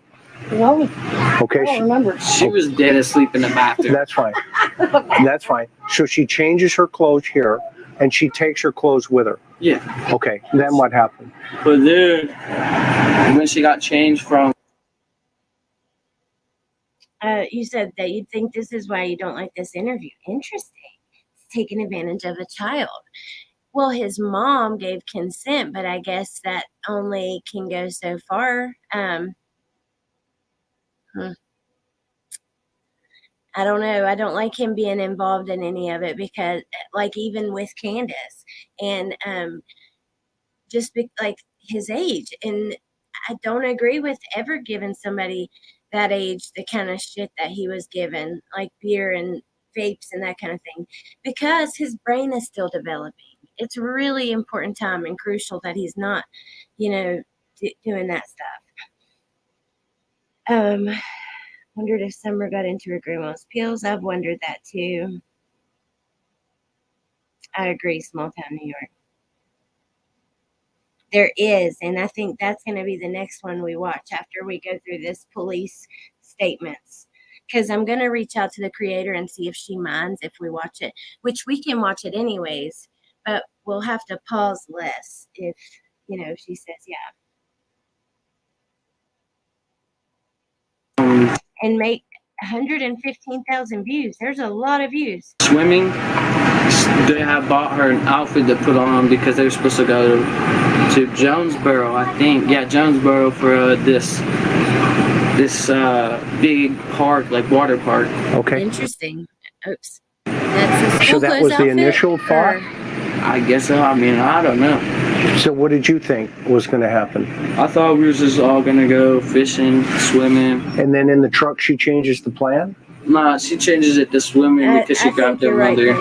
No, Okay. I don't remember. She was dead asleep in the bathroom. That's fine. That's fine. So she changes her clothes here and she takes her clothes with her. Yeah. Okay. Then what happened? But then when she got changed from You said that you think this is why you don't like this interview. Interesting. He's taking advantage of a child. Well, his mom gave consent, but I guess that only can go so far. I don't know. I don't like him being involved in any of it because, like, even with Candace and like his age, and I don't agree with ever giving somebody that age the kind of shit that he was given, like beer and vapes and that kind of thing, because his brain is still developing. It's really important time and crucial that he's not, doing that stuff. Wondered if Summer got into her grandma's pills. I've wondered that too. I agree, small town New York. There is, and I think that's going to be the next one we watch after we go through this police statements. Because I'm going to reach out to the creator and see if she minds if we watch it, which we can watch it anyways, but we'll have to pause less if, she says yeah. And make 115,000 views. There's a lot of views. swimming, they had bought her an outfit to put on because they were supposed to go to Jonesboro, I think. Yeah, Jonesboro for this big park, like water park. Okay. Interesting. Oops. That's the So that was the initial thought? I guess so. I mean, I don't know. So what did you think was going to happen? I thought we were just all gonna go fishing, swimming. And then in the truck, she changes the plan? Nah, she changes it to swimming because she grabbed her mother.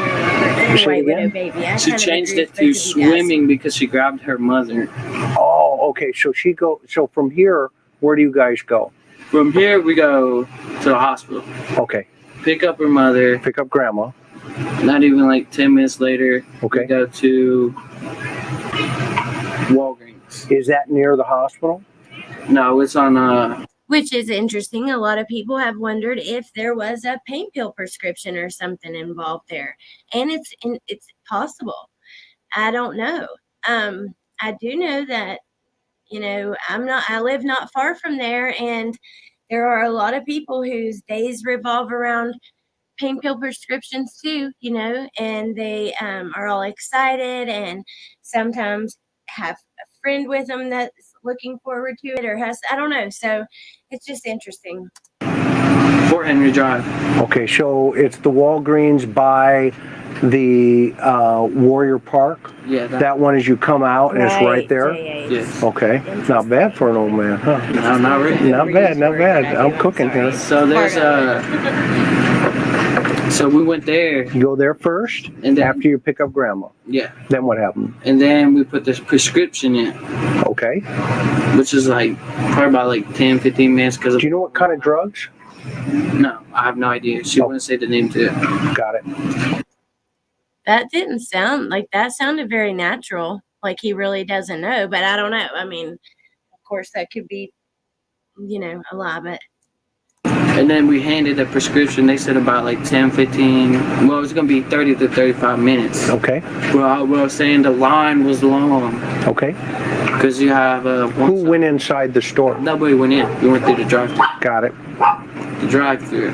Say it again? Baby. She changed it to swimming because she grabbed her mother. Oh, Okay, so from here, where do you guys go? From here, we go to the hospital. Okay, Pick up her mother. pick up grandma. Not even like 10 minutes later, Okay. we go to Walgreens. Is that near the hospital? No, it's on Which is interesting. A lot of people have wondered if there was a pain pill prescription or something involved there. And it's possible. I don't know. I do know that, I live not far from there, and there are a lot of people whose days revolve around pain pill prescriptions too, and they are all excited and sometimes have a friend with them that's looking forward to it or I don't know. So it's just interesting. Fort Henry Drive. Okay, so it's the Walgreens by the Warrior Park. Yeah, That one as you come out, and it's right there. J8. Yes. Okay, not bad for an old man, huh? No, not really. Not bad, not bad. I'm cooking here. So there's so we went there. You go there first, And then- after you pick up grandma. Yeah. Then what happened? And then we put this prescription in, Okay. which is like probably about like 10, 15 minutes because Do you know what kind of drugs? no, I have no idea. She wouldn't say the name to it. Got it. That didn't sound like that sounded very natural. Like he really doesn't know, but I don't know. I mean, of course that could be, a lie, but And then we handed the prescription. They said about like 10, 15. Well, it was going to be 30 to 35 minutes. Okay. Well, I was saying the line was long Okay. because you have Who went inside the store? Nobody went in. We went through the drive-thru. Got it. The drive-thru.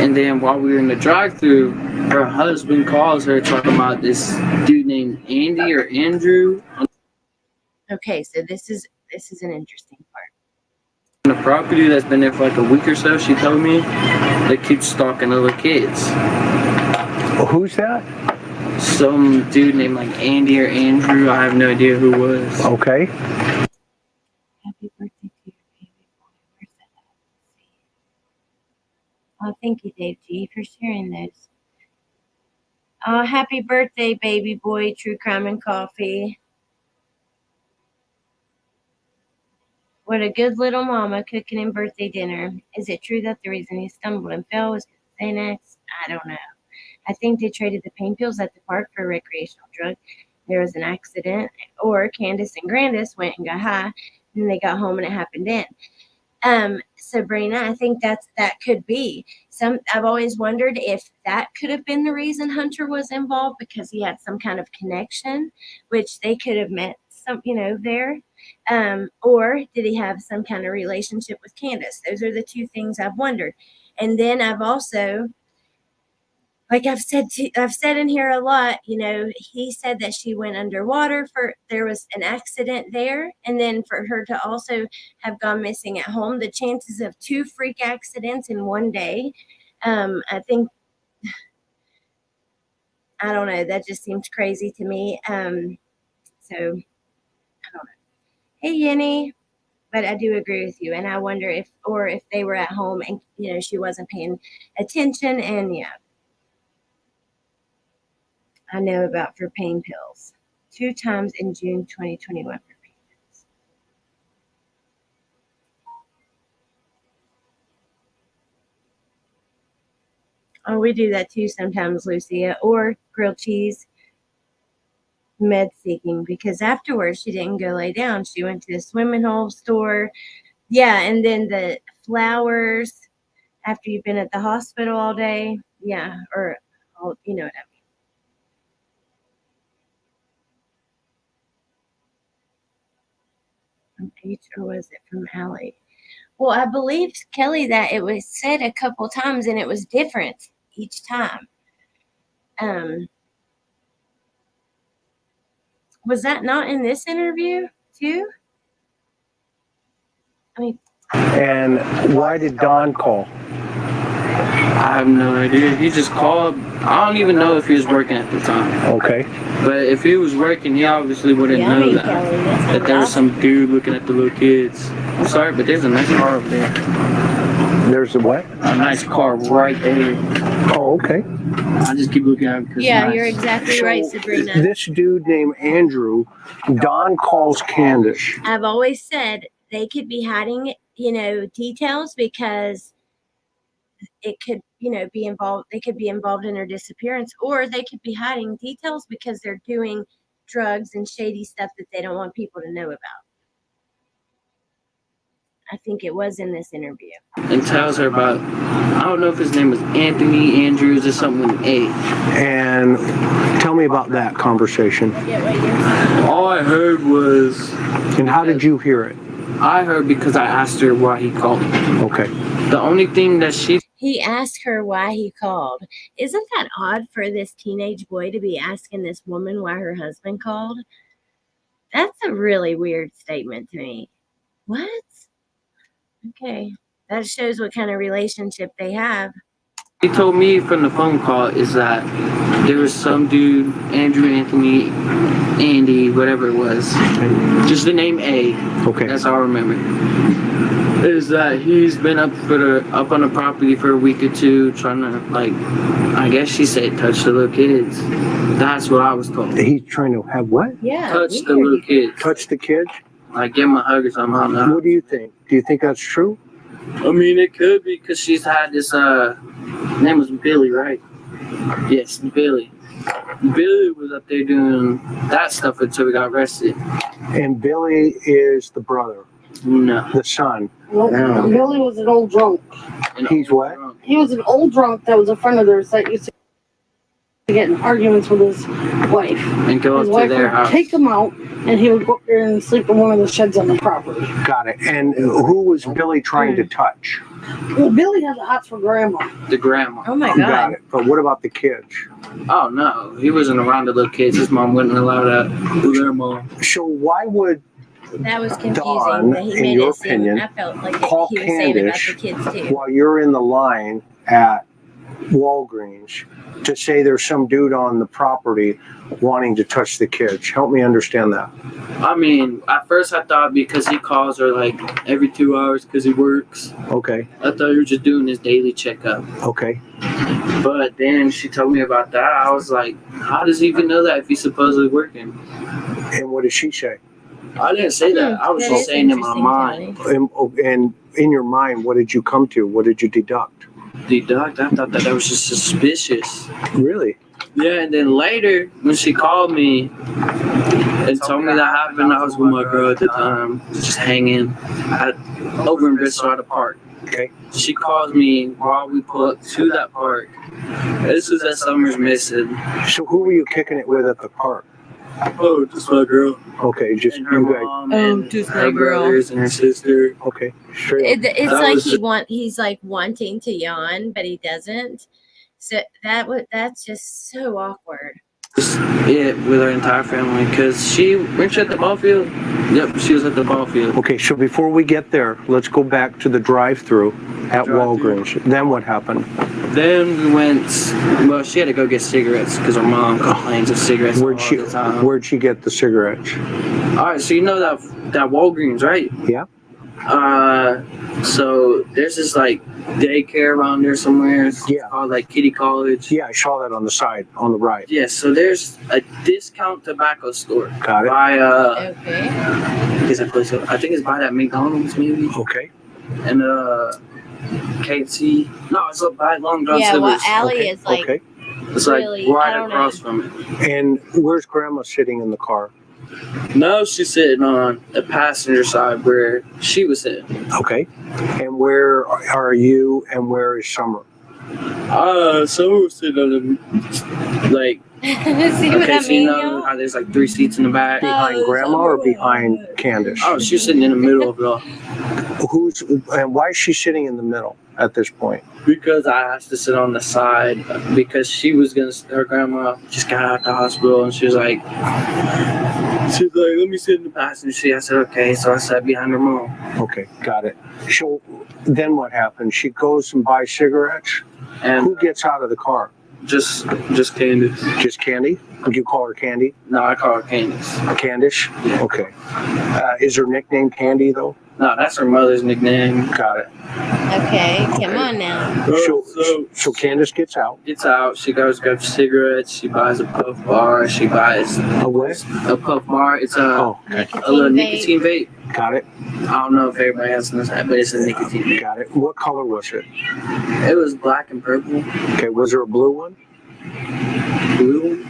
And then while we were in the drive-thru, her husband calls her talking about this dude named Andy or Andrew okay. So this is an interesting part. on the property that's been there for like a week or so. She told me they keep stalking little kids. Who's that? Some dude named like Andy or Andrew. I have no idea who was. Okay. Happy birthday to your baby boy. Where's that at? Let's see. Oh, thank you, Dave G, for sharing those. Oh, happy birthday, baby boy. True Crime and Coffee. What a good little mama cooking him birthday dinner. Is it true that the reason he stumbled and fell was Xanax? I don't know. I think they traded the pain pills at the park for a recreational drug. There was an accident, or Candace and Grandis went and got high, and they got home and it happened then. Sabrina, I think that could be I've always wondered if that could have been the reason Hunter was involved, because he had some kind of connection, which they could have met there. Or did he have some kind of relationship with Candace? Those are the two things I've wondered. And then I've also, like I've said in here a lot, he said that she went underwater there was an accident there. And then for her to also have gone missing at home, the chances of 2 freak accidents in one day, I think, I don't know, that just seems crazy to me. So I don't know. Hey, Yenny. But I do agree with you. And I wonder if they were at home and, she wasn't paying attention. And yeah. I know about for pain pills. 2 times in June 2021 for pain pills. Oh, we do that too sometimes, Lucia. Or grilled cheese med seeking, because afterwards she didn't go lay down. She went to the swimming hole store. Yeah, and then the flowers after you've been at the hospital all day. Yeah, or you know what I mean. From H, or was it from Allie? Well, I believe, Kelly, that it was said a couple times and it was different each time. Was that not in this interview too? I mean, And why did Don call? I have no idea. He just called. I don't even know if he was working at the time. Okay. But if he was working, he obviously wouldn't know that. Kelly, That there was some dude looking at the little kids. I'm sorry, but there's a nice car over there. There's a what? A nice car right there. Oh, okay. I just keep looking at it because Yeah, it's nice. you're exactly right, Sabrina. This dude named Andrew, Don calls Candace. I've always said they could be hiding, details because it could, be involved. They could be involved in her disappearance, or they could be hiding details because they're doing drugs and shady stuff that they don't want people to know about. I think it was in this interview. And tells her about, I don't know if his name was Anthony Andrews or something with an A. And tell me about that conversation. All I heard was... And how did you hear it? I heard because I asked her why he called me. Okay. The only thing that He asked her why he called. Isn't that odd for this teenage boy to be asking this woman why her husband called? That's a really weird statement to me. What? Okay. That shows what kind of relationship they have. he told me from the phone call is that there was some dude, Andrew, Anthony, Andy, whatever it was. Just the name A. Okay. That's all I remember. Is that he's been up on the property for a week or two trying to, like, I guess she said touch the little kids. That's what I was told. He's trying to have what? Yeah. Touch the little kids. Touch the kids? Like give him a hug or something. I don't know. What do you think? Do you think that's true? I mean, it could be because she's had this, name was Billy, right? Yes, Billy. Billy was up there doing that stuff until we got arrested. And Billy is the brother, No. the son. Nope. No. Billy was an old drunk. And He's what? He was an old drunk that was a friend of theirs that used to get in arguments with his wife. And go His up to wife their would house. take him out, and he would go up there and sleep in one of the sheds on the property. Got it. And who was Billy trying to touch? Well, Billy has a hots for grandma. The grandma. Oh my Got God. it. But what about the kids? Oh no, he wasn't around the little kids. His mom wouldn't allow that with their mom. So why would That was confusing. Dawn, that he in made your it seem, opinion, I felt like call he was saying about Candace the kids too. while you're in the line at Walgreens to say there's some dude on the property wanting to touch the kids? Help me understand that. I mean, at first I thought because he calls her like every 2 hours because he works. Okay. I thought he was just doing his daily checkup. Okay. But then she told me about that. I was like, how does he even know that if he's supposedly working? And what did she say? I didn't say that. I was That just is saying in my interesting, mind. Tony. And in your mind, what did you come to? What did you deduct? Deduct. I thought that was just suspicious. Really? Yeah, and then later when she called me and told me that happened, I was with my girl at the time, just hanging over in Bristol at a park. Okay. She calls me while we pull up to that park. This was at Summer's Missing. So who were you kicking it with at the park? Oh, just my girl. Okay, just And her you guys. mom Oh, and just her my girl. brothers and her sister. Okay, straight up. It's That like was he's like wanting to yawn, but he doesn't. So that's just so awkward. Yeah, with her entire family. Because weren't you at the ball field? Yep, she was at the ball field. Okay, so before we get there, let's go back to the drive-through at Drive-thru. Walgreens. Then what happened? Then we went, well, she had to go get cigarettes because her mom complains of cigarettes all Where'd the time. Where'd she get the cigarettes? All right, so you know that Walgreens, right? Yeah. So there's this like daycare around there somewhere. It's Yeah. called like Kitty College. Yeah, I saw that on the side, on the right. Yeah, so there's a discount tobacco store Got it. by Okay. is that place? I think it's by that McDonald's maybe Okay. and KFC. No, it's up by Long John Yeah, well, Silver's. Allie Okay. is like Okay. It's like really, I right don't across know. from it. And where's Grandma sitting in the car? No, she's sitting on the passenger side where she was sitting. Okay. And where are you and where is Summer? Someone was sitting on the, like, See what okay, I so you mean, know y'all? how there's like 3 seats in the back? Behind Grandma or behind Candace? Oh, she's sitting in the middle of it all. And why is she sitting in the middle at this point? Because I asked to sit on the side because she was gonna, her grandma just got out the hospital and she was like, let me sit in the passenger seat. I said, okay. So I sat behind her mom. Okay, got it. So then what happens? She goes and buys cigarettes. And Who gets out of the car? just Candace. Just Candy? Would you call her Candy? No, I call her Candace. Candice? Yeah. Okay. Is her nickname Candy though? No, that's her mother's nickname. Got it. Okay, come on now. So Candace gets out. Gets out. She goes grab cigarettes. She buys a puff bar. She buys A what? a puff bar. It's Oh, okay. a little nicotine vape. Got it. I don't know if everybody else knows that, but it's a nicotine vape. Got it. What color was it? It was black and purple. Okay, was there a blue one? Blue?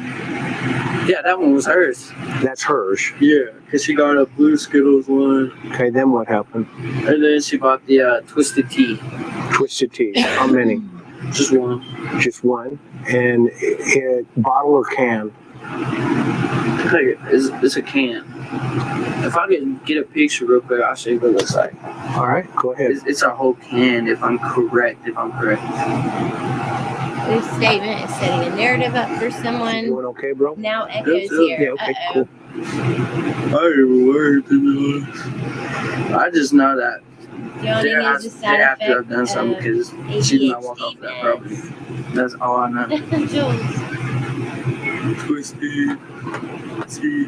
Yeah, that one was hers. That's hers. Yeah, because she got a blue Skittles one. Okay, then what happened? And then she bought the Twisted Tea. Twisted tea. How many? Just one. Just one. And bottle or can? It's a can. If I can get a picture real quick, I'll show you what it looks like. All right, go ahead. It's a whole can, if I'm correct. This statement is setting a narrative up for You someone. doing okay, bro? Now echoes too. here. Yeah, okay, Uh-oh. I cool. ain't even worried, to be honest. I just know that Yawning they is a side have to have effect done something of because she did not walk off ADHD that property. That's all I know. Jules, Twisted Tea.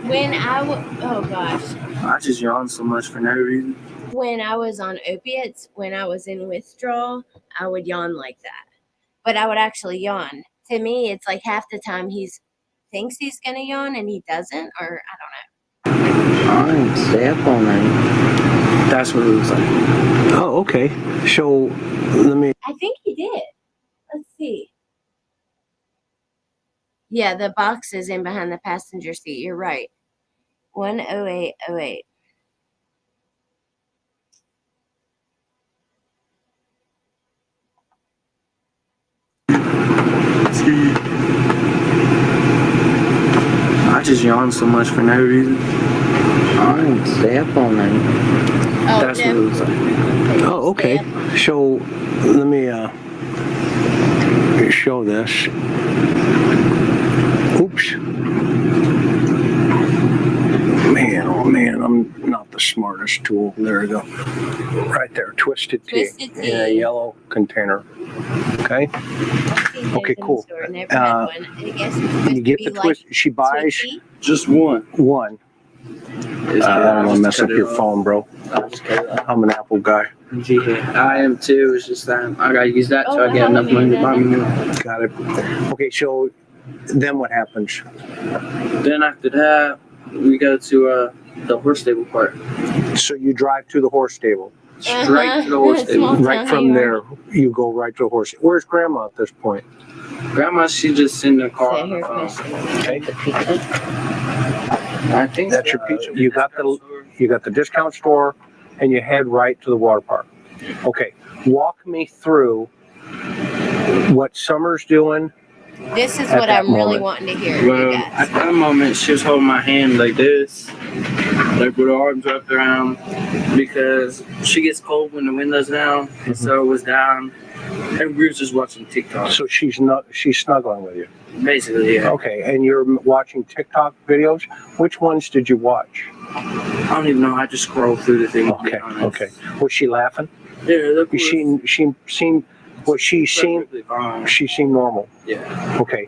when oh gosh, I just yawn so much for no reason. when I was on opiates, when I was in withdrawal, I would yawn like that. But I would actually yawn. To me, it's like half the time thinks he's gonna yawn and he doesn't, or I don't know. I stay up all night. That's what it looks like. Oh, okay. So let me. I think he did. Let's see. Yeah, the box is in behind the passenger seat. You're right. 10808. I just yawn so much for no reason. I stay up all night. Oh, That's what it looks like. Oh, okay. So let me show this. Oops. Man, oh man, I'm not the smartest tool. There we go. Right there, Twisted Tea. Twisted Tea. In a yellow container. Okay. Okay, cool. You get the twist. She buys Just one. one. I don't want to mess up your phone, bro. I'm an Apple guy. I am too. It's just that I gotta use that till I get enough money to buy me more. Got it. Okay, so then what happens? Then after that, we go to the horse stable part. So you drive to the horse stable. Straight to the horse stable. Small Right town from New there, York. you go right to the horse. Where's Grandma at this point? Grandma, she just in the car. Sit here, question. Okay, I think that's your pizza. You got the discount store, and you head right to the water park. Okay, walk me through what Summer's doing. This is At what that I'm really moment. wanting to hear. Well, you at guys. that moment, she was holding my hand like this, like with her arms wrapped around, because she gets cold when the window's down, and so it was down, and we were just watching TikTok. So she's snuggling with you. Basically, yeah. Okay, and you're watching TikTok videos. Which ones did you watch? I don't even know. I just scrolled through the thing. to be Okay, honest. okay. Was she laughing? Yeah, look. She seemed normal. Yeah. Okay.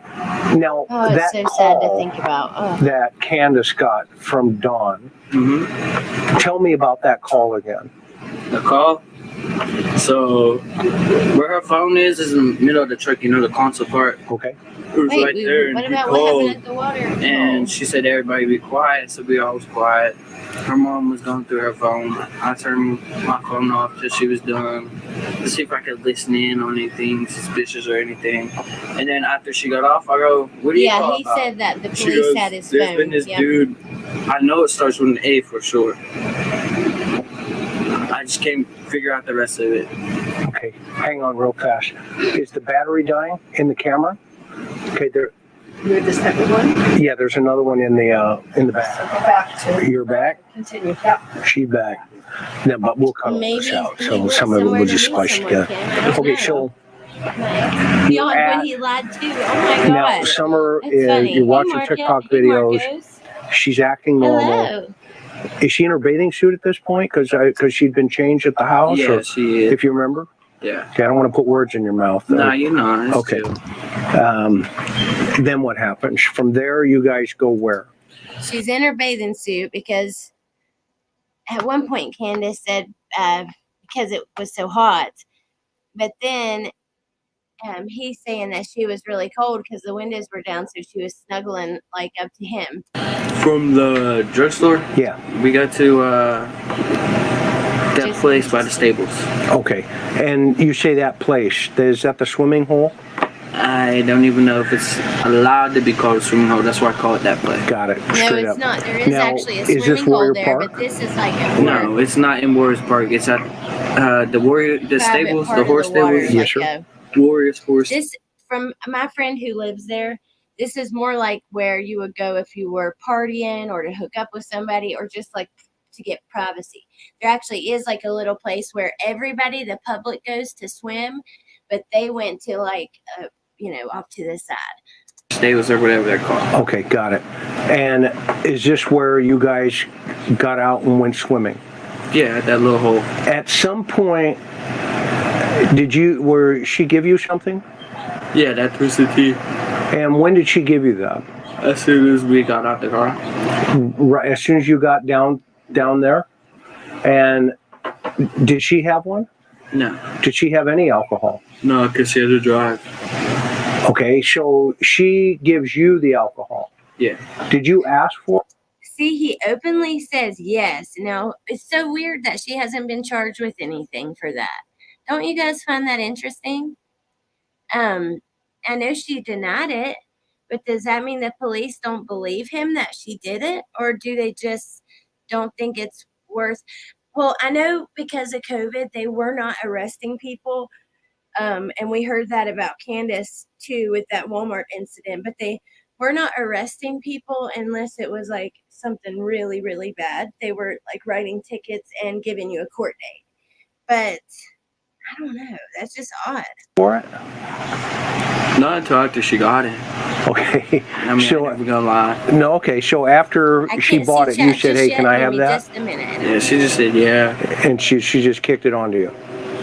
Now Oh, it's that so call sad to think about. Oh. that Candace got from Dawn. Mm-hmm. Tell me about that call again. The call. So, where her phone is in the middle of the truck. You know, the console part. Okay. It was Wait, right there, what and about he what called. happened at the water? And she said everybody be quiet, so we all was quiet. Her mom was going through her phone. I turned my phone off till she was done to see if I could listen in on anything suspicious or anything. And then after she got off, I go, "What do you Yeah, call he about?" said that the She police goes, had his "There's phone. been this Yep. dude. I know it starts with an A for sure. I just can't figure out the rest of it." Okay. Hang on real fast. Is the battery dying in the camera? Okay, there. You had this type of one? Yeah, there's another one in the back. So go back to You're back. continue. Yep. She's back. No, but we'll cut all Maybe this out. he So went some of it somewhere we'll to just meet splice someone, together. Kim. I don't Okay, know. so Beyond at- when he lied too. Oh my now god. Summer That's is funny. you're watching Hey, Marco. TikTok Hey, videos. Marcos. She's acting normal. Hello. Is she in her bathing suit at this point? Because she'd been changed at the house. Yeah, or, she is. if you remember. Yeah. Okay, I don't want to put words in your mouth. Nah, you know. It's Okay. chill. Then what happens? From there, you guys go where? She's in her bathing suit because at one point Candace said because it was so hot, but then he's saying that she was really cold because the windows were down, so she was snuggling like up to him. From the drugstore, Yeah. we got to that place by the stables. Okay. And you say that place, is that the swimming hole? I don't even know if it's allowed to be called a swimming hole. That's why I call it that place. Got it. No, Straight it's up. not. There is Now, actually a is this swimming hole Warrior there, Park? but this is like a No, it's not in Warriors Park. It's at the stables, the horse stables. Yes, sir. Warriors horse. This, from my friend who lives there, this is more like where you would go if you were partying or to hook up with somebody or just like to get privacy. There actually is like a little place where everybody, the public, goes to swim, but they went to like, off to the side. Stables or whatever they're called. Okay, got it. And is this where you guys got out and went swimming? Yeah, that little hole. At some point, she give you something? Yeah, that Twisted Tea. And when did she give you that? As soon as we got out the car. Right, as soon as you got down there? And did she have one? No. Did she have any alcohol? No, because she had to drive. Okay, so she gives you the alcohol. Yeah. Did you ask for it? See, he openly says yes. Now, it's so weird that she hasn't been charged with anything for that. Don't you guys find that interesting? I know she denied it, but does that mean the police don't believe him that she did it? Or do they just don't think it's worth? Well, I know because of COVID, they were not arresting people. And we heard that about Candace too with that Walmart incident, but they were not arresting people unless it was like something really, really bad. They were like writing tickets and giving you a court date. But I don't know. That's just odd. For it? Not until after she got it. Okay. I mean, So, I'm gonna lie. no, okay. So after I she can't bought see it, you chat said, just "Hey, yet. can I Give have me that?" Just a minute. Yeah, she just said yeah. And she just kicked it onto you,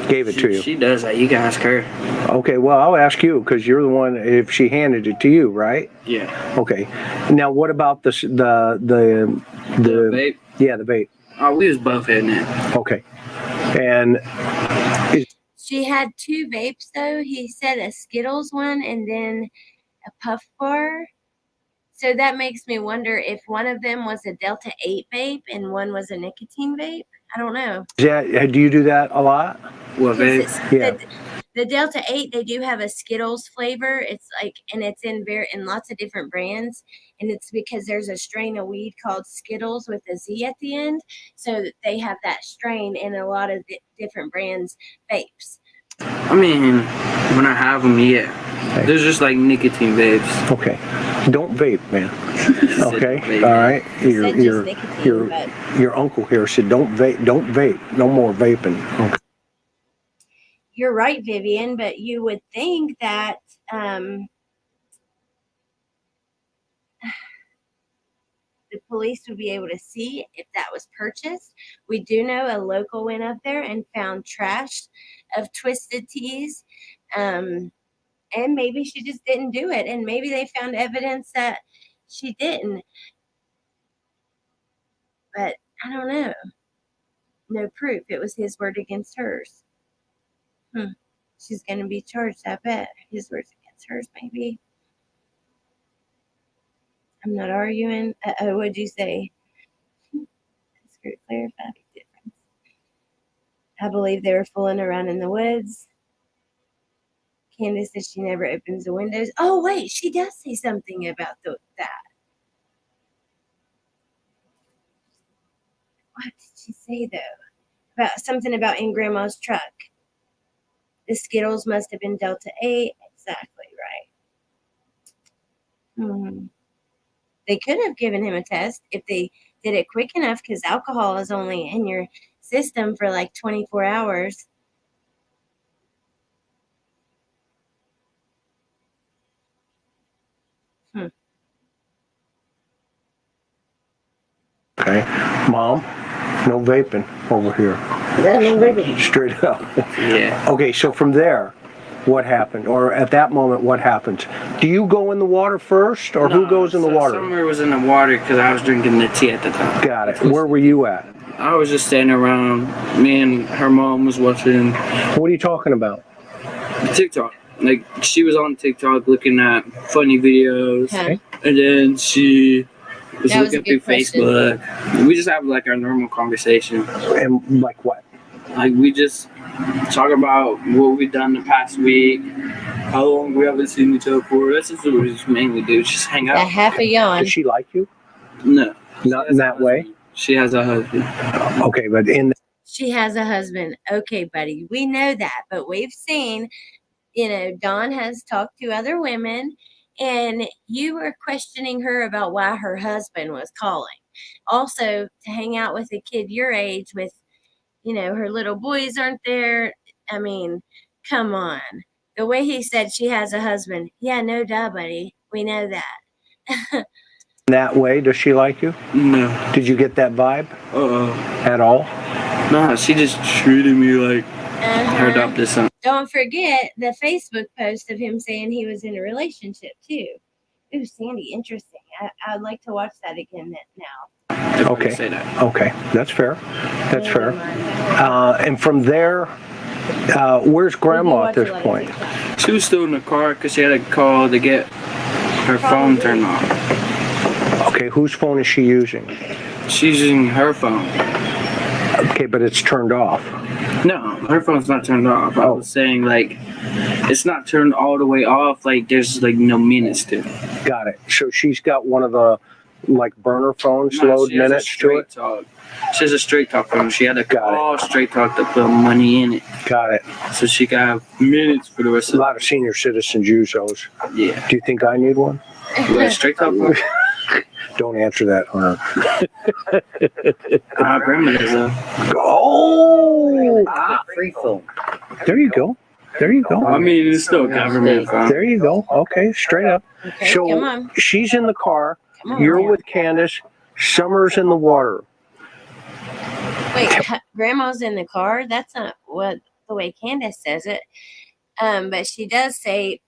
gave it to you. She does that. You can ask her. Okay. Well, I'll ask you because you're the one. If she handed it to you, right? Yeah. Okay. Now, what about the vape? Yeah, the vape. Oh, we was both hitting it. Okay. And She had two vapes though. He said a Skittles one and then a puff bar. So that makes me wonder if one of them was a Delta 8 vape and one was a nicotine vape. I don't know. do you do that a lot? What vape? Yeah. The Delta 8, they do have a Skittles flavor. It's like, and it's in lots of different brands. And it's because there's a strain of weed called Skittles with a Z at the end. So they have that strain in a lot of different brands vapes. I mean, when I have them, yeah. Okay. There's just like nicotine vapes. Okay. Don't vape, man. Okay. Vape. All right. Said just nicotine, but Your uncle here said don't vape. Don't vape. No more vaping. Okay. you're right, Vivian, but you would think that the police would be able to see if that was purchased. We do know a local went up there and found trash of Twisted Teas. And maybe she just didn't do it. And maybe they found evidence that she didn't. But I don't know. No proof. It was his word against hers. She's going to be charged, I bet. His words against hers, maybe. I'm not arguing. What'd you say? Clarify the difference. I believe they were fooling around in the woods. Candace says she never opens the windows. Oh, wait, she does say something about that. What did she say, though? About something about in Grandma's truck. The Skittles must have been Delta 8. Exactly right. They could have given him a test if they did it quick enough because alcohol is only in your system for like 24 hours. Okay. Mom, no vaping over here. Yeah, no vaping. Straight up. Yeah. Okay, so from there, what happened? Or at that moment, what happens? Do you go in the water first, or who goes in the water? Summer was in the water because I was drinking the tea at the time. Got it. Where were you at? I was just standing around. Me and her mom was watching What are you talking about? TikTok. Like, she was on TikTok looking at funny videos. Okay. And then she was That was looking a through good question. Facebook. We just have like our normal conversation. And like what? Like, we just talk about what we've done the past week, how long we haven't seen each other for. That's just what we just mainly do. Just hang A out. half a yawn. Does she like you? No. Not in that way? She has a husband. Okay, but in She has a husband. Okay, buddy. We know that, but we've seen, Dawn has talked to other women, and you were questioning her about why her husband was calling. Also, to hang out with a kid your age with, her little boys aren't there. I mean, come on. The way he said she has a husband. Yeah, no duh, buddy. We know that. that way, does she like you? No. Did you get that vibe at all? Nah, she just treated me like her adopted son. Don't forget the Facebook post of him saying he was in a relationship too. Ooh, Sandy, interesting. I'd like to watch that again now. Okay. Say that. Okay, that's fair. That's fair. And from there, where's We Grandma watch at a this lot of point? TikTok. She was still in the car because she had a call to get her phone turned off. Okay, whose phone is she using? She's using her phone. Okay, but it's turned off. No, her phone's not turned off. I was saying, like, it's not turned all the way off. Like, there's, like, no minutes to it. Got it. So she's got one of the, like, burner phones, load she has minutes to it? Talk. She has a straight talk phone. She had to Got call straight talk to put money in it. Got it. So she can have minutes for the rest A of lot of senior citizens use those. Yeah. Do you think I need one? Like, straight talk phone? Don't answer that, Hunter. Grandma does though. Oh! Free phone. There you go. There you go. I mean, it's still government phone. There you go. Okay, straight up. Okay, So come on. she's in the car. Come on. You're now. with Candace. Summer's in the water. Wait, Grandma's in the car? That's not what the way Candace says it. But she does say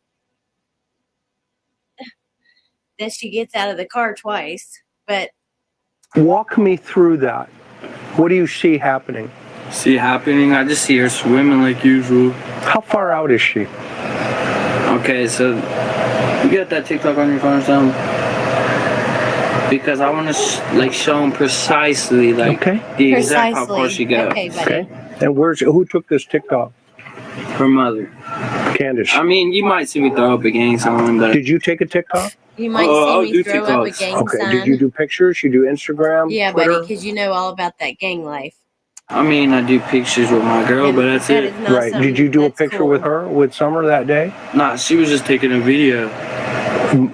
that she gets out of the car twice. But Walk me through that. What do you see happening? See happening? I just see her swimming like usual. How far out is she? Okay, so you got that TikTok on your phone or something? Because I want to show them precisely Okay. the exact how far she goes. Okay, buddy. Okay. And who took this TikTok? Her mother. Candace. I mean, you might see me throw up a gang sign, but Did you take a TikTok? You might I'll see me do throw up a TikToks. gang Okay. sign. Did you do pictures? You do Instagram? Yeah, Twitter? buddy, because you know all about that gang life. I mean, I do pictures with my girl, And but that's that it. is not Right. Did you do a that's picture cool. with her, with Summer that day? Nah, she was just taking a video.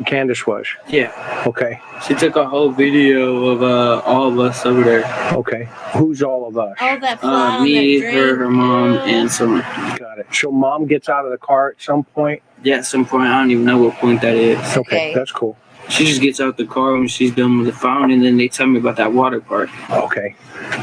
Candace was. Yeah. Okay. She took a whole video of all of us over there. Okay. Who's all of us? All that fly on Me, that drink. her mom, and Summer. Got it. So mom gets out of the car at some point. Yeah, at some point, I don't even know what point that is. Okay. That's cool. She just gets out the car when she's done with the phone, and then they tell me about that water park. Okay.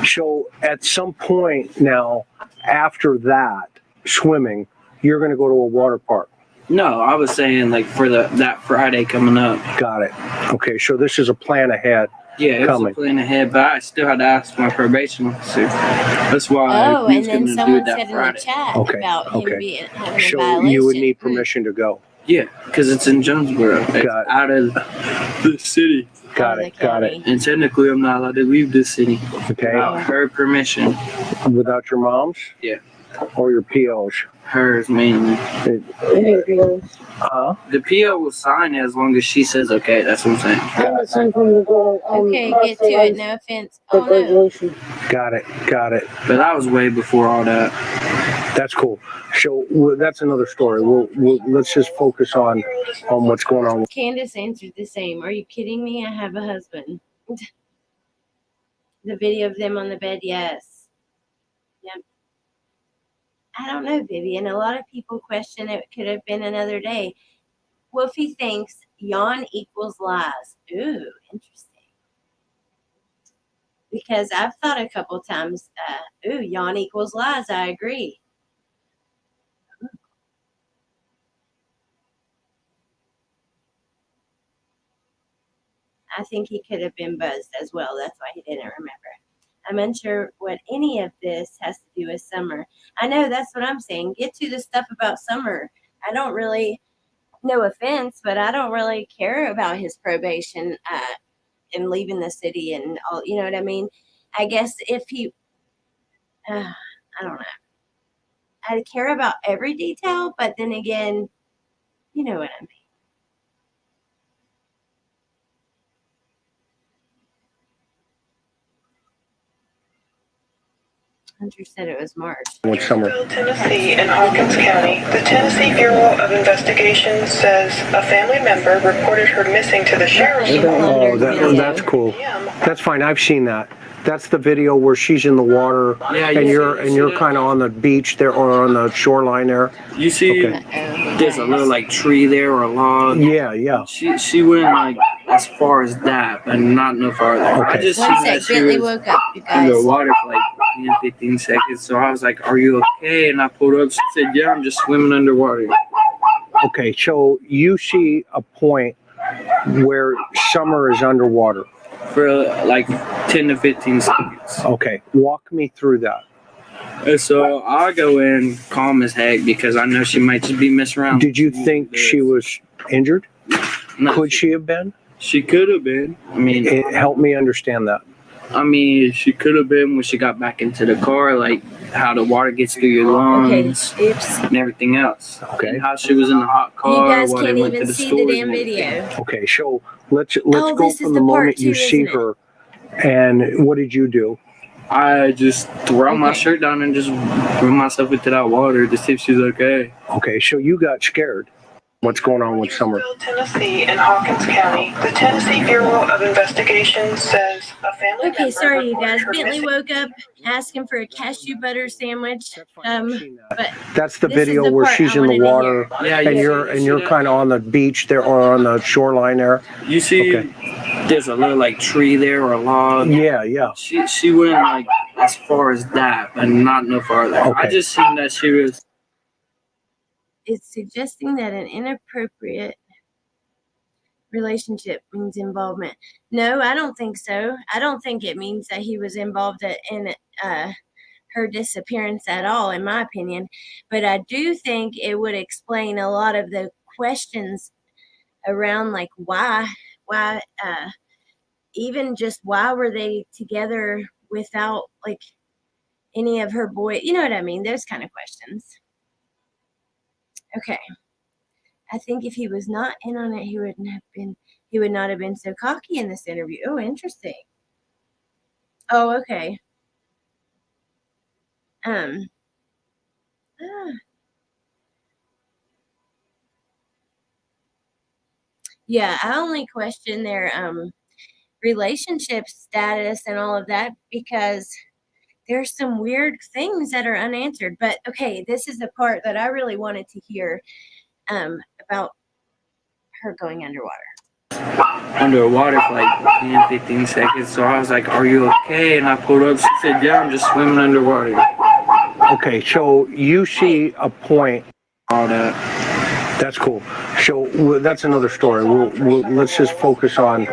So at some point now, after that swimming, you're going to go to a water park. No, I was saying like for that Friday coming up. Got it. Okay. So this is a plan ahead. Yeah, it was Coming. a plan ahead, but I still had to ask my probation officer. That's why Oh, we and was then gonna do someone it that said in the Friday. chat Okay, about him okay. having a So violation. you would need permission to go. Yeah, because it's in Jonesboro. It's Got it. out of the city. Got Out of it. the Got it. county. And technically, I'm not allowed to leave this city Okay. without her permission. Without your mom's? Yeah. Or your PO's? Hers mainly. Huh? The PO will sign it as long as she says okay. That's what I'm saying. I'm signed from the girl. Okay, get to it. No offense. Oh, no. Graduation. Got it. Got it. But that was way before all that. That's cool. So that's another story. Let's just focus on what's going on. Candace answered the same. Are you kidding me? I have a husband. The video of them on the bed, yes. Yep. I don't know, Vivian. A lot of people question it could have been another day. Wolfie thinks yawn equals lies. Ooh, interesting. Because I've thought a couple times, yawn equals lies. I agree. I think he could have been buzzed as well. That's why he didn't remember. I'm unsure what any of this has to do with Summer. I know, that's what I'm saying. Get to the stuff about Summer. I don't really, no offense, but I don't really care about his probation and leaving the city and all. You know what I mean? I guess if he, I don't know. I care about every detail, but then again, you know what I mean. Hunter said it was March. With Summer. Tennessee in Hawkins County, the Tennessee Bureau of Investigation says a family member reported her missing to the sheriff's Oh, department. that's cool. That's fine. I've seen that. That's the video where she's in the water and you're kind of on the beach there or on the shoreline there. You see, there's a little like tree there or a log. Yeah. She went like as far as that, but not no farther. I just One seen sec, that she Bentley was woke up, you guys. underwater for like 10, 15 seconds. So I was like, "Are you okay?" And I pulled up. She said, "Yeah, I'm just swimming underwater." Okay, so you see a point where Summer is underwater. For like 10 to 15 seconds. Okay, walk me through that. And so I go in calm as heck because I know she might just be messing around. Did you think she was injured? No, Could she have been? She could have been. I mean, Help me understand that. she could have been when she got back into the car, like how the water gets through your lungs Oops. and everything else. Okay. And how she was in the hot car. You guys while they can't went to even the see the stores damn and everything. video. Okay, so let's go this is from the the part moment you two, see isn't it? her. And what did you do? I just throw my Okay. shirt down and just threw myself into that water to see if she's okay. Okay, so you got scared. What's going on with Summer? Tennessee in Hawkins County, the Tennessee Bureau of Investigation says a family Okay, member sorry you reported guys. her Bentley missing. woke up asking for a cashew butter sandwich. But That's the this is video the where part she's I in the wanted to water Yeah, and you're kind of on the beach there or on the shoreline there. You see, there's a little like tree there or a log. Yeah. She went like as far as that, but not no farther. Okay. I just seen that she was. it's suggesting that an inappropriate relationship means involvement. No, I don't think so. I don't think it means that he was involved in her disappearance at all, in my opinion. But I do think it would explain a lot of the questions around, like why, even just why were they together without like any of her boy. You know what I mean? Those kind of questions. Okay. I think if he was not in on it, he would not have been so cocky in this interview. Oh, interesting. Oh, okay. Yeah, I only question their relationship status and all of that because there's some weird things that are unanswered. But okay, this is the part that I really wanted to hear about her going Underwater for like 10, 15 seconds. So I was like, "Are you okay?" And I pulled up. She said, "Yeah, I'm just swimming underwater." Okay, so you see a point. All that. That's cool. So that's another story. Let's just focus on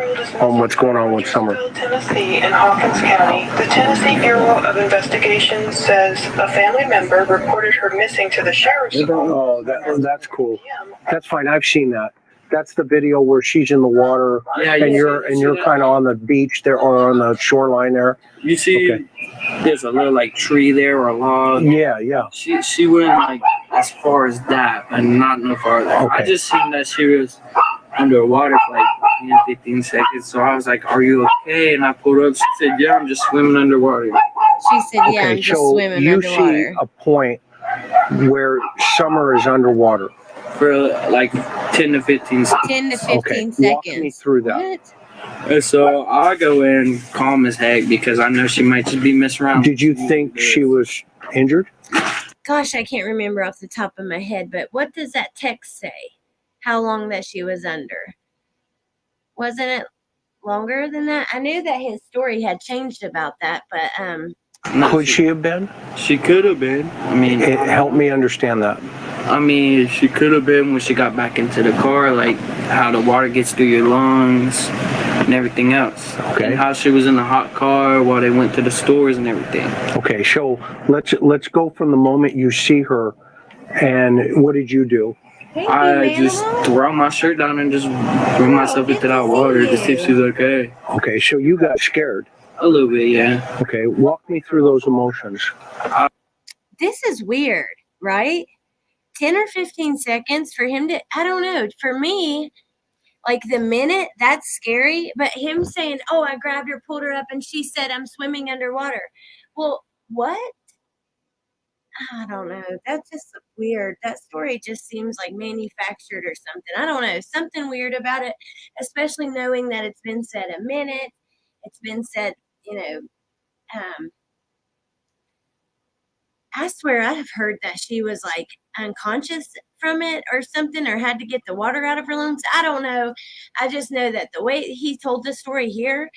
what's going on with Summer. Tennessee in Hawkins County, the Tennessee Bureau of Investigation says a family member reported her missing to the sheriff's department. Oh, that's cool. That's fine. I've seen that. That's the video where she's in the water and you're kind of on the beach there or on the shoreline there. You see, there's a little like tree there or a log. Yeah. She went like as far as that, but not no farther. Okay. I just seen that she was underwater for like 10, 15 seconds. So I was like, "Are you okay?" And I pulled up. She said, "Yeah, I'm just swimming underwater." She said, "Yeah, Okay, I'm just so swimming you underwater." see a point where Summer is underwater. For like 10 to 15 seconds. 10 to 15 Okay, seconds. walk me through that. What? And so I go in calm as heck because I know she might just be messing around. Did you think she was injured? Gosh, I can't remember off the top of my head, but what does that text say? How long that she was under? Wasn't it longer than that? I knew that his story had changed about that, but Could she have been? She could have been. Help me understand that. She could have been when she got back into the car, like how the water gets through your lungs and everything else. Okay. And how she was in the hot car while they went to the stores and everything. Okay, so let's go from the moment you see her, and what did you do? Hey, I you just animal. throw my shirt down and just threw myself good into to that see water to see if you. she's okay. Okay, so you got scared. A little bit, yeah. Okay, walk me through those emotions. This is weird, right? 10 or 15 seconds for him to, I don't know. For me, like the minute, that's scary. But him saying, oh, I grabbed her, pulled her up, and she said, I'm swimming underwater. Well, what? I don't know. That's just weird. That story just seems like manufactured or something. I don't know. Something weird about it, especially knowing that it's been said a minute. It's been said, um, I swear I have heard that she was like unconscious from it or something, or had to get the water out of her lungs. I don't know. I just know that the way he told the story here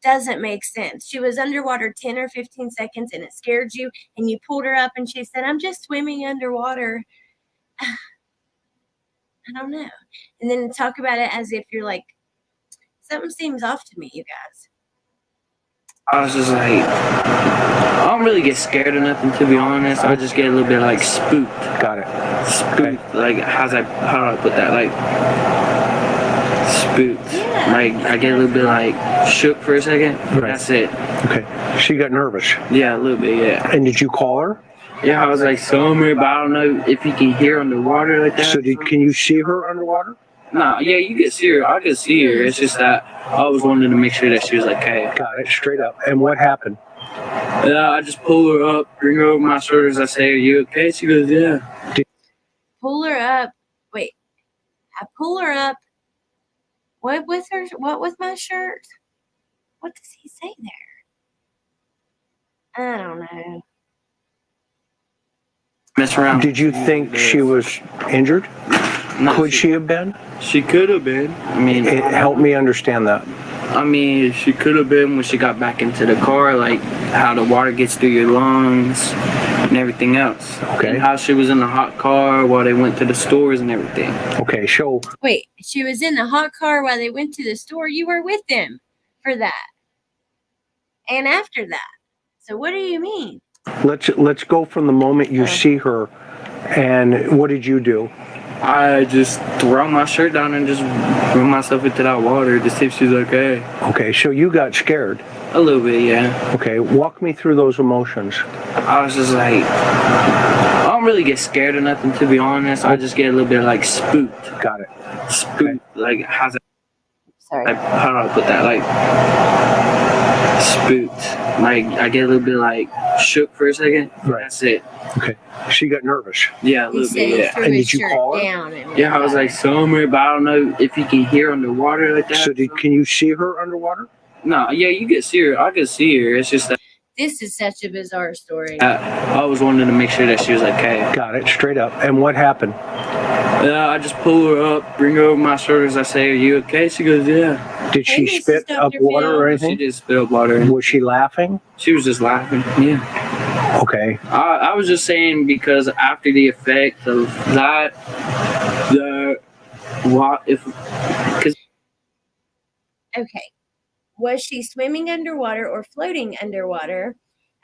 doesn't make sense. She was underwater 10 or 15 seconds and it scared you, and you pulled her up and she said, I'm just swimming underwater. I don't know. And then talk about it as if you're like, something seems off to me, you guys. I was just like, I don't really get scared of nothing, to be honest. I just get a little bit like spooked. Got it. Spooked. Like, how do I put that? Like, spooked. Yeah. Like, I get a little bit like shook for a second. Right. That's it. Okay, she got nervous. Yeah, a little bit, yeah. And did you call her? Yeah, I was like, somewhere, but I don't know if you can hear underwater like that. So can you see her underwater? Nah, yeah, you can see her. I could see her. It's just that I always wanted to make sure that she was okay. Got it, straight up. And what happened? Yeah, I just pull her up, bring her over my shoulders. I say, are you okay? She goes, yeah. Pull her up. Wait. I pull her up. What with her? What with my shirt? What does he say there? I don't know. Mess around. Did you think she was injured? No, Could she have been? She could have been. I mean, Help me understand that. she could have been when she got back into the car, like how the water gets through your lungs and everything else. Okay. And how she was in the hot car while they went to the stores and everything. Okay, so Wait, she was in the hot car while they went to the store. You were with them for that. And after that. So what do you mean? let's go from the moment you see her, and what did you do? I just throw my shirt down and just threw myself into that water to see if she's okay. Okay, so you got scared. A little bit, yeah. Okay, walk me through those emotions. I was just like, I don't really get scared of nothing, to be honest. I just get a little bit like spooked. Got it. Spooked. Like, how do Sorry. I put that? Like, spooked. Like, I get a little bit like shook for a second. Right. That's it. Okay, she got nervous. Yeah, a He little said bit, he yeah. threw And his did you shirt call her? down. And Yeah, I was like somewhere, but I don't know if you can hear underwater like that. So can you see her underwater? No, yeah, you can see her. I could see her. It's just that this is such a bizarre story. I always wanted to make sure that she was okay. Got it, straight up. And what happened? Yeah, I just pull her up, bring her over my shoulders. I say, "Are you okay?" She goes, "Yeah." Did she Hey, Mrs. spit up Dr. water or Phil. She anything? just spit up water. Was she laughing? She was just laughing. Yeah. Okay. I was just saying because after the effect of that, because Okay. Was she swimming underwater or floating underwater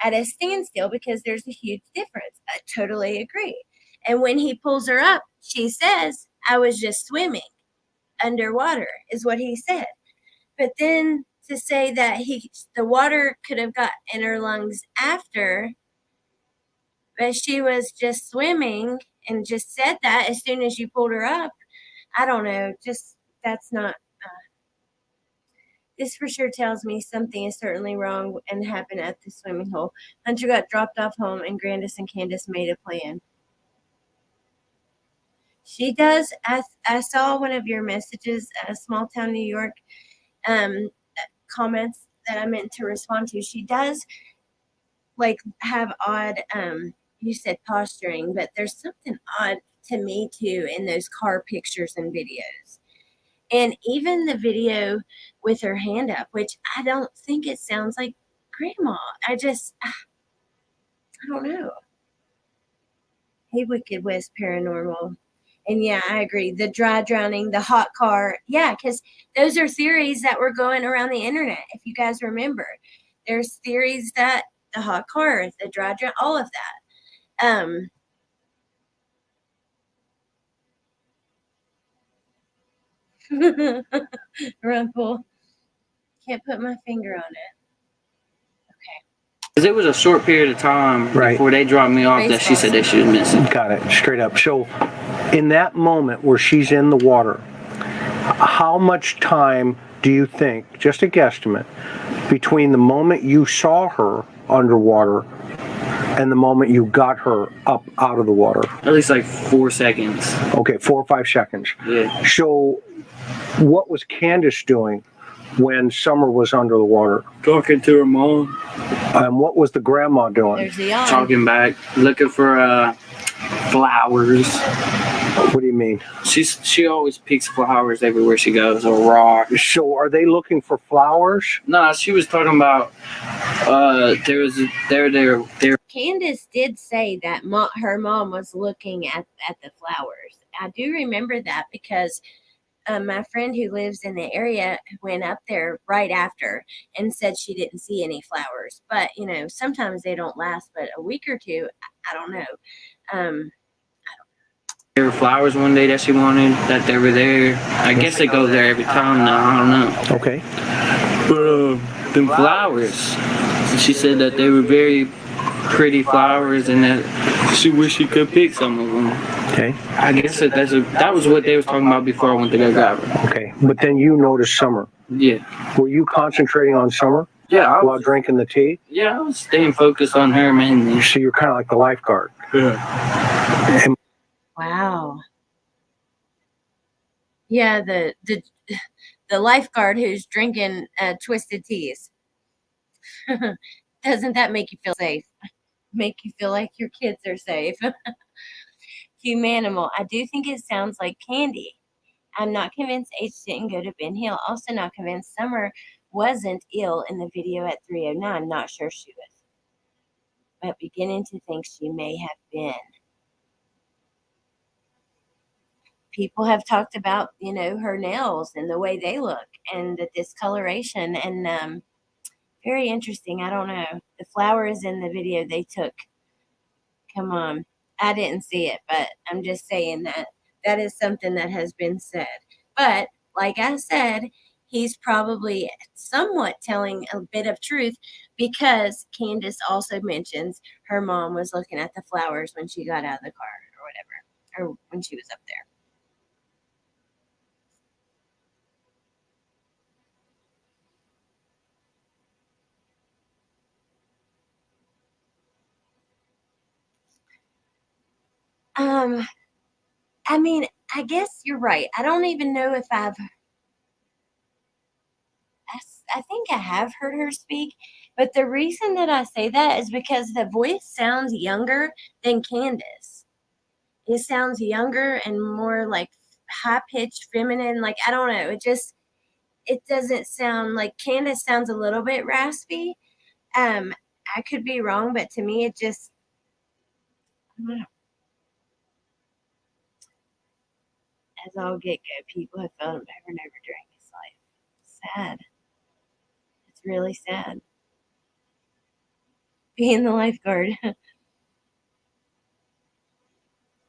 at a standstill? Because there's a huge difference. I totally agree. And when he pulls her up, she says, I was just swimming underwater, is what he said. But then to say that the water could have got in her lungs after, but she was just swimming and just said that as soon as you pulled her up, I don't know. Just that's not. This for sure tells me something is certainly wrong and happened at the swimming hole. Hunter got dropped off home, and Grandis and Candace made a plan. She does. I saw one of your messages, small town New York, comments that I meant to respond to. She does like have odd. You said posturing, but there's something odd to me too in those car pictures and videos. And even the video with her hand up, which I don't think it sounds like grandma. I don't know. Hey, Wicked West Paranormal. And yeah, I agree. The dry drowning, the hot car. Yeah, because those are theories that were going around the internet. If you guys remember, there's theories that the hot car, the dry drown, all of that. Rumple. Can't put my finger on it. Because it was a short period of time Right. before they dropped me off that she said that she was missing. Got it. Straight up. So in that moment where she's in the water, how much time do you think, just a guesstimate, between the moment you saw her underwater and the moment you got her up out of the water? At least like 4 seconds. Okay, 4 or 5 seconds. Yeah. So what was Candace doing when Summer was under the water? Talking to her mom. And what was the grandma doing? There's the yawn. Talking back. Looking for flowers. What do you mean? She always picks flowers everywhere she goes, or rocks. So are they looking for flowers? Nah, she was talking about there. Candace did say that her mom was looking at the flowers. I do remember that because my friend who lives in the area went up there right after and said she didn't see any flowers. But, you know, sometimes they don't last but a week or two. I don't know. There were flowers one day that she wanted, that they were there. I guess they go there every time now, I don't know. Okay. But them flowers, she said that they were very pretty flowers and that she wished she could pick some of them. Okay. I guess that was what they was talking about before I went to go grab her. Okay. But then you noticed Summer. Yeah. Were you concentrating on Summer Yeah, while drinking the tea? I was staying focused on her mainly. So you're kind of like the lifeguard. Yeah. And Wow. Yeah, the lifeguard who's drinking twisted teas. Doesn't that make you feel safe? Make you feel like your kids are safe? Humanimal. I do think it sounds like Candy. I'm not convinced H didn't go to Ben Hill. Also not convinced Summer wasn't ill in the video at 3:09. Not sure she was. But beginning to think she may have been. People have talked about, you know, her nails and the way they look and the discoloration and very interesting. I don't know. The flowers in the video they took. Come on. I didn't see it, but I'm just saying that is something that has been said. But like I said, he's probably somewhat telling a bit of truth because Candace also mentions her mom was looking at the flowers when she got out of the car or whatever, or when she was up there. I mean, I guess you're right. I don't even know if I think I have heard her speak, but the reason that I say that is because the voice sounds younger than Candace. It sounds younger and more like high pitched, feminine. Like, I don't know. It doesn't sound like Candace sounds a little bit raspy. I could be wrong, but to me, it just, I don't know. As all get go, people have felt him over and over during his life. Sad. It's really sad. Being the lifeguard.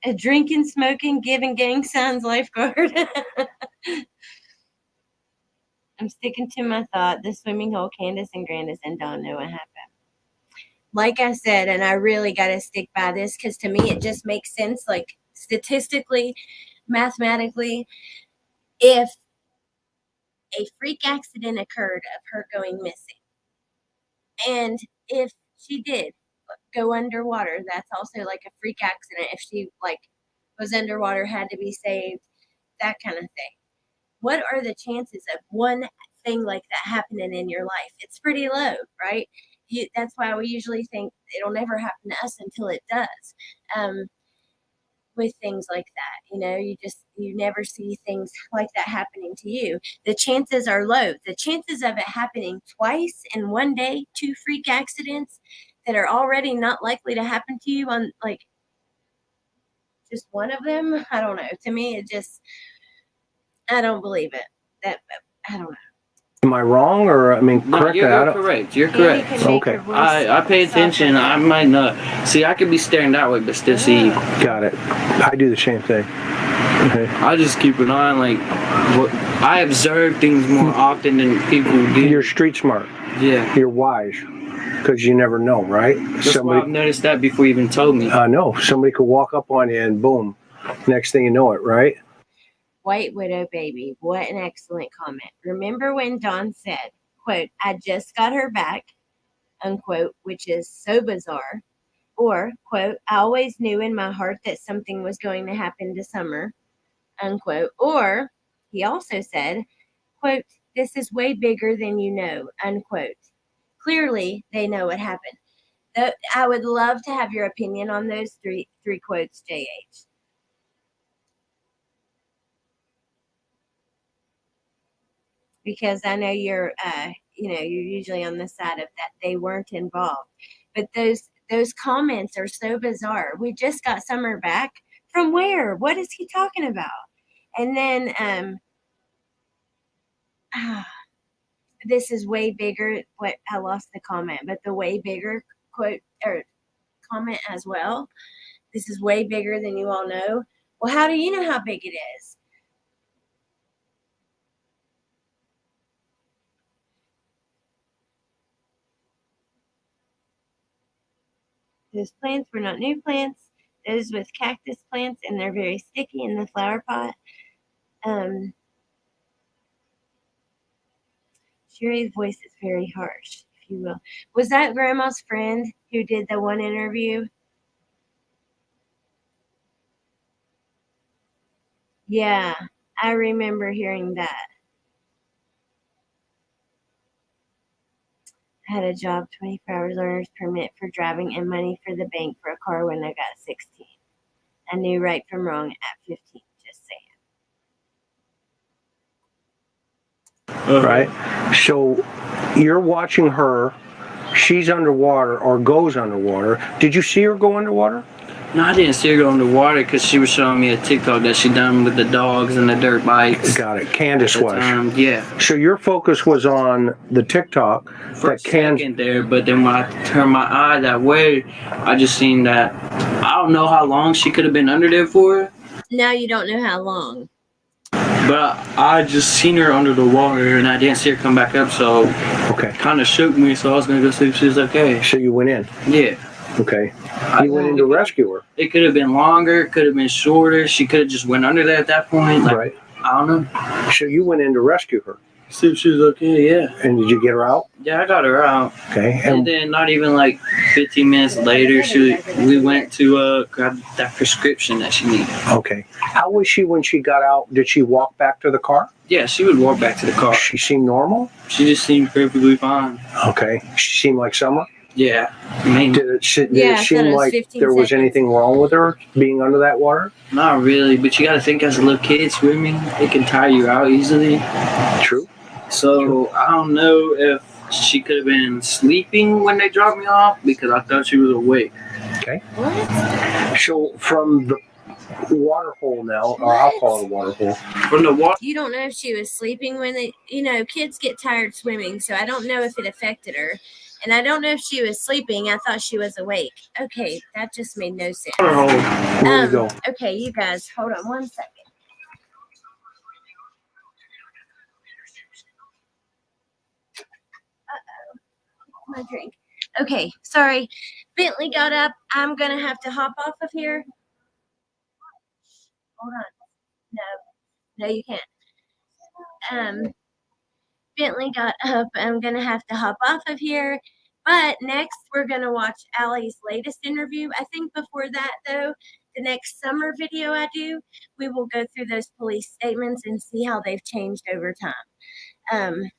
A drinking, smoking, giving gang signs lifeguard. I'm sticking to my thought. The swimming hole, Candace and Grandis and Dawn know what happened. Like I said, and I really got to stick by this because to me it just makes sense, like statistically, mathematically, if a freak accident occurred of her going missing, and if she did go underwater, that's also like a freak accident. If she like was underwater, had to be saved, that kind of thing. What are the chances of one thing like that happening in your life? It's pretty low, right? That's why we usually think it'll never happen to us until it does. With things like that, you know, you never see things like that happening to you. The chances are low. The chances of it happening twice in one day, 2 freak accidents that are already not likely to happen to you on like just one of them. I don't know. To me, I don't believe it. I don't know. Am I wrong, or I mean, No, correct? you're correct. You're Candy correct. can make Okay. your voice I pay softer. attention. I might not see. I could be staring that way, but still see. Got it. I do the same thing. Okay. I just keep an eye on like what I observe things more often than people do. You're street smart. Yeah. You're wise, because you never know, right? That's why I've noticed that before you even told me. I know. Somebody could walk up on you and boom, next thing you know it, right? White Widow baby, what an excellent comment. Remember when Dawn said, quote, I just got her back, unquote, which is so bizarre. Or, quote, I always knew in my heart that something was going to happen to Summer, unquote. Or he also said, quote, this is way bigger than you know, unquote. Clearly, they know what happened. I would love to have your opinion on those three quotes, JH. Because I know you're usually on the side of that they weren't involved. But those comments are so bizarre. We just got Summer back. From where? What is he talking about? And then this is way bigger. What I lost the comment, but the way bigger quote or comment as well. This is way bigger than you all know. Well, how do you know how big it is? Those plants were not new plants. Those with cactus plants, and they're very sticky in the flower pot. Sherry's voice is very harsh, if you will. Was that Grandma's friend who did the one interview? Yeah, I remember hearing that. I had a job, 24 hours learner's permit for driving and money for the bank for a car when I got 16. I knew right from wrong at 15, just saying. Right? So you're watching her. She's underwater or goes underwater. Did you see her go underwater? No, I didn't see her go underwater because she was showing me a TikTok that she done with the dogs and the dirt bikes. Got it. Candace was. Yeah. So your focus was on the TikTok. For a second there, but then when I turned my eye that way, I just seen that. I don't know how long she could have been under there for. Now you don't know how long. But I just seen her under the water and I didn't see her come back up, so okay, kind of shook me. So I was gonna go see if she was okay. So you went in. Yeah. Okay. You went in to rescue her. It could have been longer. It could have been shorter. She could have just went under there at that point. Like, right. I don't know. So you went in to rescue her. See if she was okay. Yeah. And did you get her out? Yeah, I got her out. Okay. And then not even like 15 minutes later, we went to grab that prescription that she needed. Okay. How was she when she got out? Did she walk back to the car? Yeah, she would walk back to the car. She seemed normal? She just seemed perfectly fine. Okay. She seemed like Summer? Yeah. I mean, did it seem like there was anything wrong with her being under that water? Not really, but you got to think as a little kid swimming, it can tire you out easily. True. So I don't know if she could have been sleeping when they dropped me off because I thought she was awake. Okay. What? So from the water hole now, or I'll call it a water hole. From the water. You don't know if she was sleeping when kids get tired swimming, so I don't know if it affected her. And I don't know if she was sleeping. I thought she was awake. Okay, that just made no sense. Water hole. Where you go? Okay, you guys, hold on one second. My drink. Okay, sorry. Bentley got up. I'm gonna have to hop off of here. Hold on. No, you can't. Bentley got up. I'm gonna have to hop off of here. But next, we're gonna watch Allie's latest interview. I think before that, though, the next summer video I do, we will go through those police statements and see how they've changed over time.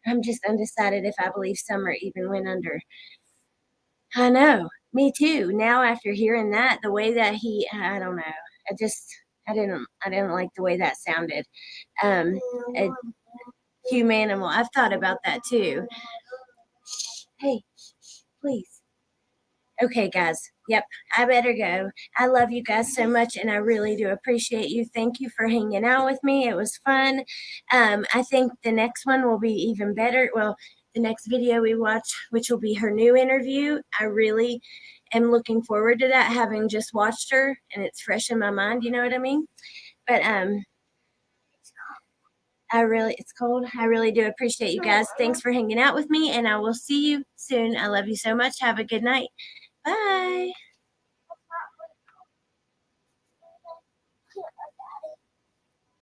I'm just undecided if I believe Summer even went under. I know, me too. Now after hearing that, the way that I don't know. I didn't like the way that sounded. A humanimal. I've thought about that too. Hey, please. Okay, guys. Yep, I better go. I love you guys so much, and I really do appreciate you. Thank you for hanging out with me. It was fun. I think the next one will be even better. Well, the next video we watch, which will be her new interview, I really am looking forward to that, having just watched her, and it's fresh in my mind. You know what I mean? But it's cold. I really do appreciate you guys. Thanks for hanging out with me, and I will see you soon. I love you so much. Have a good night. Bye.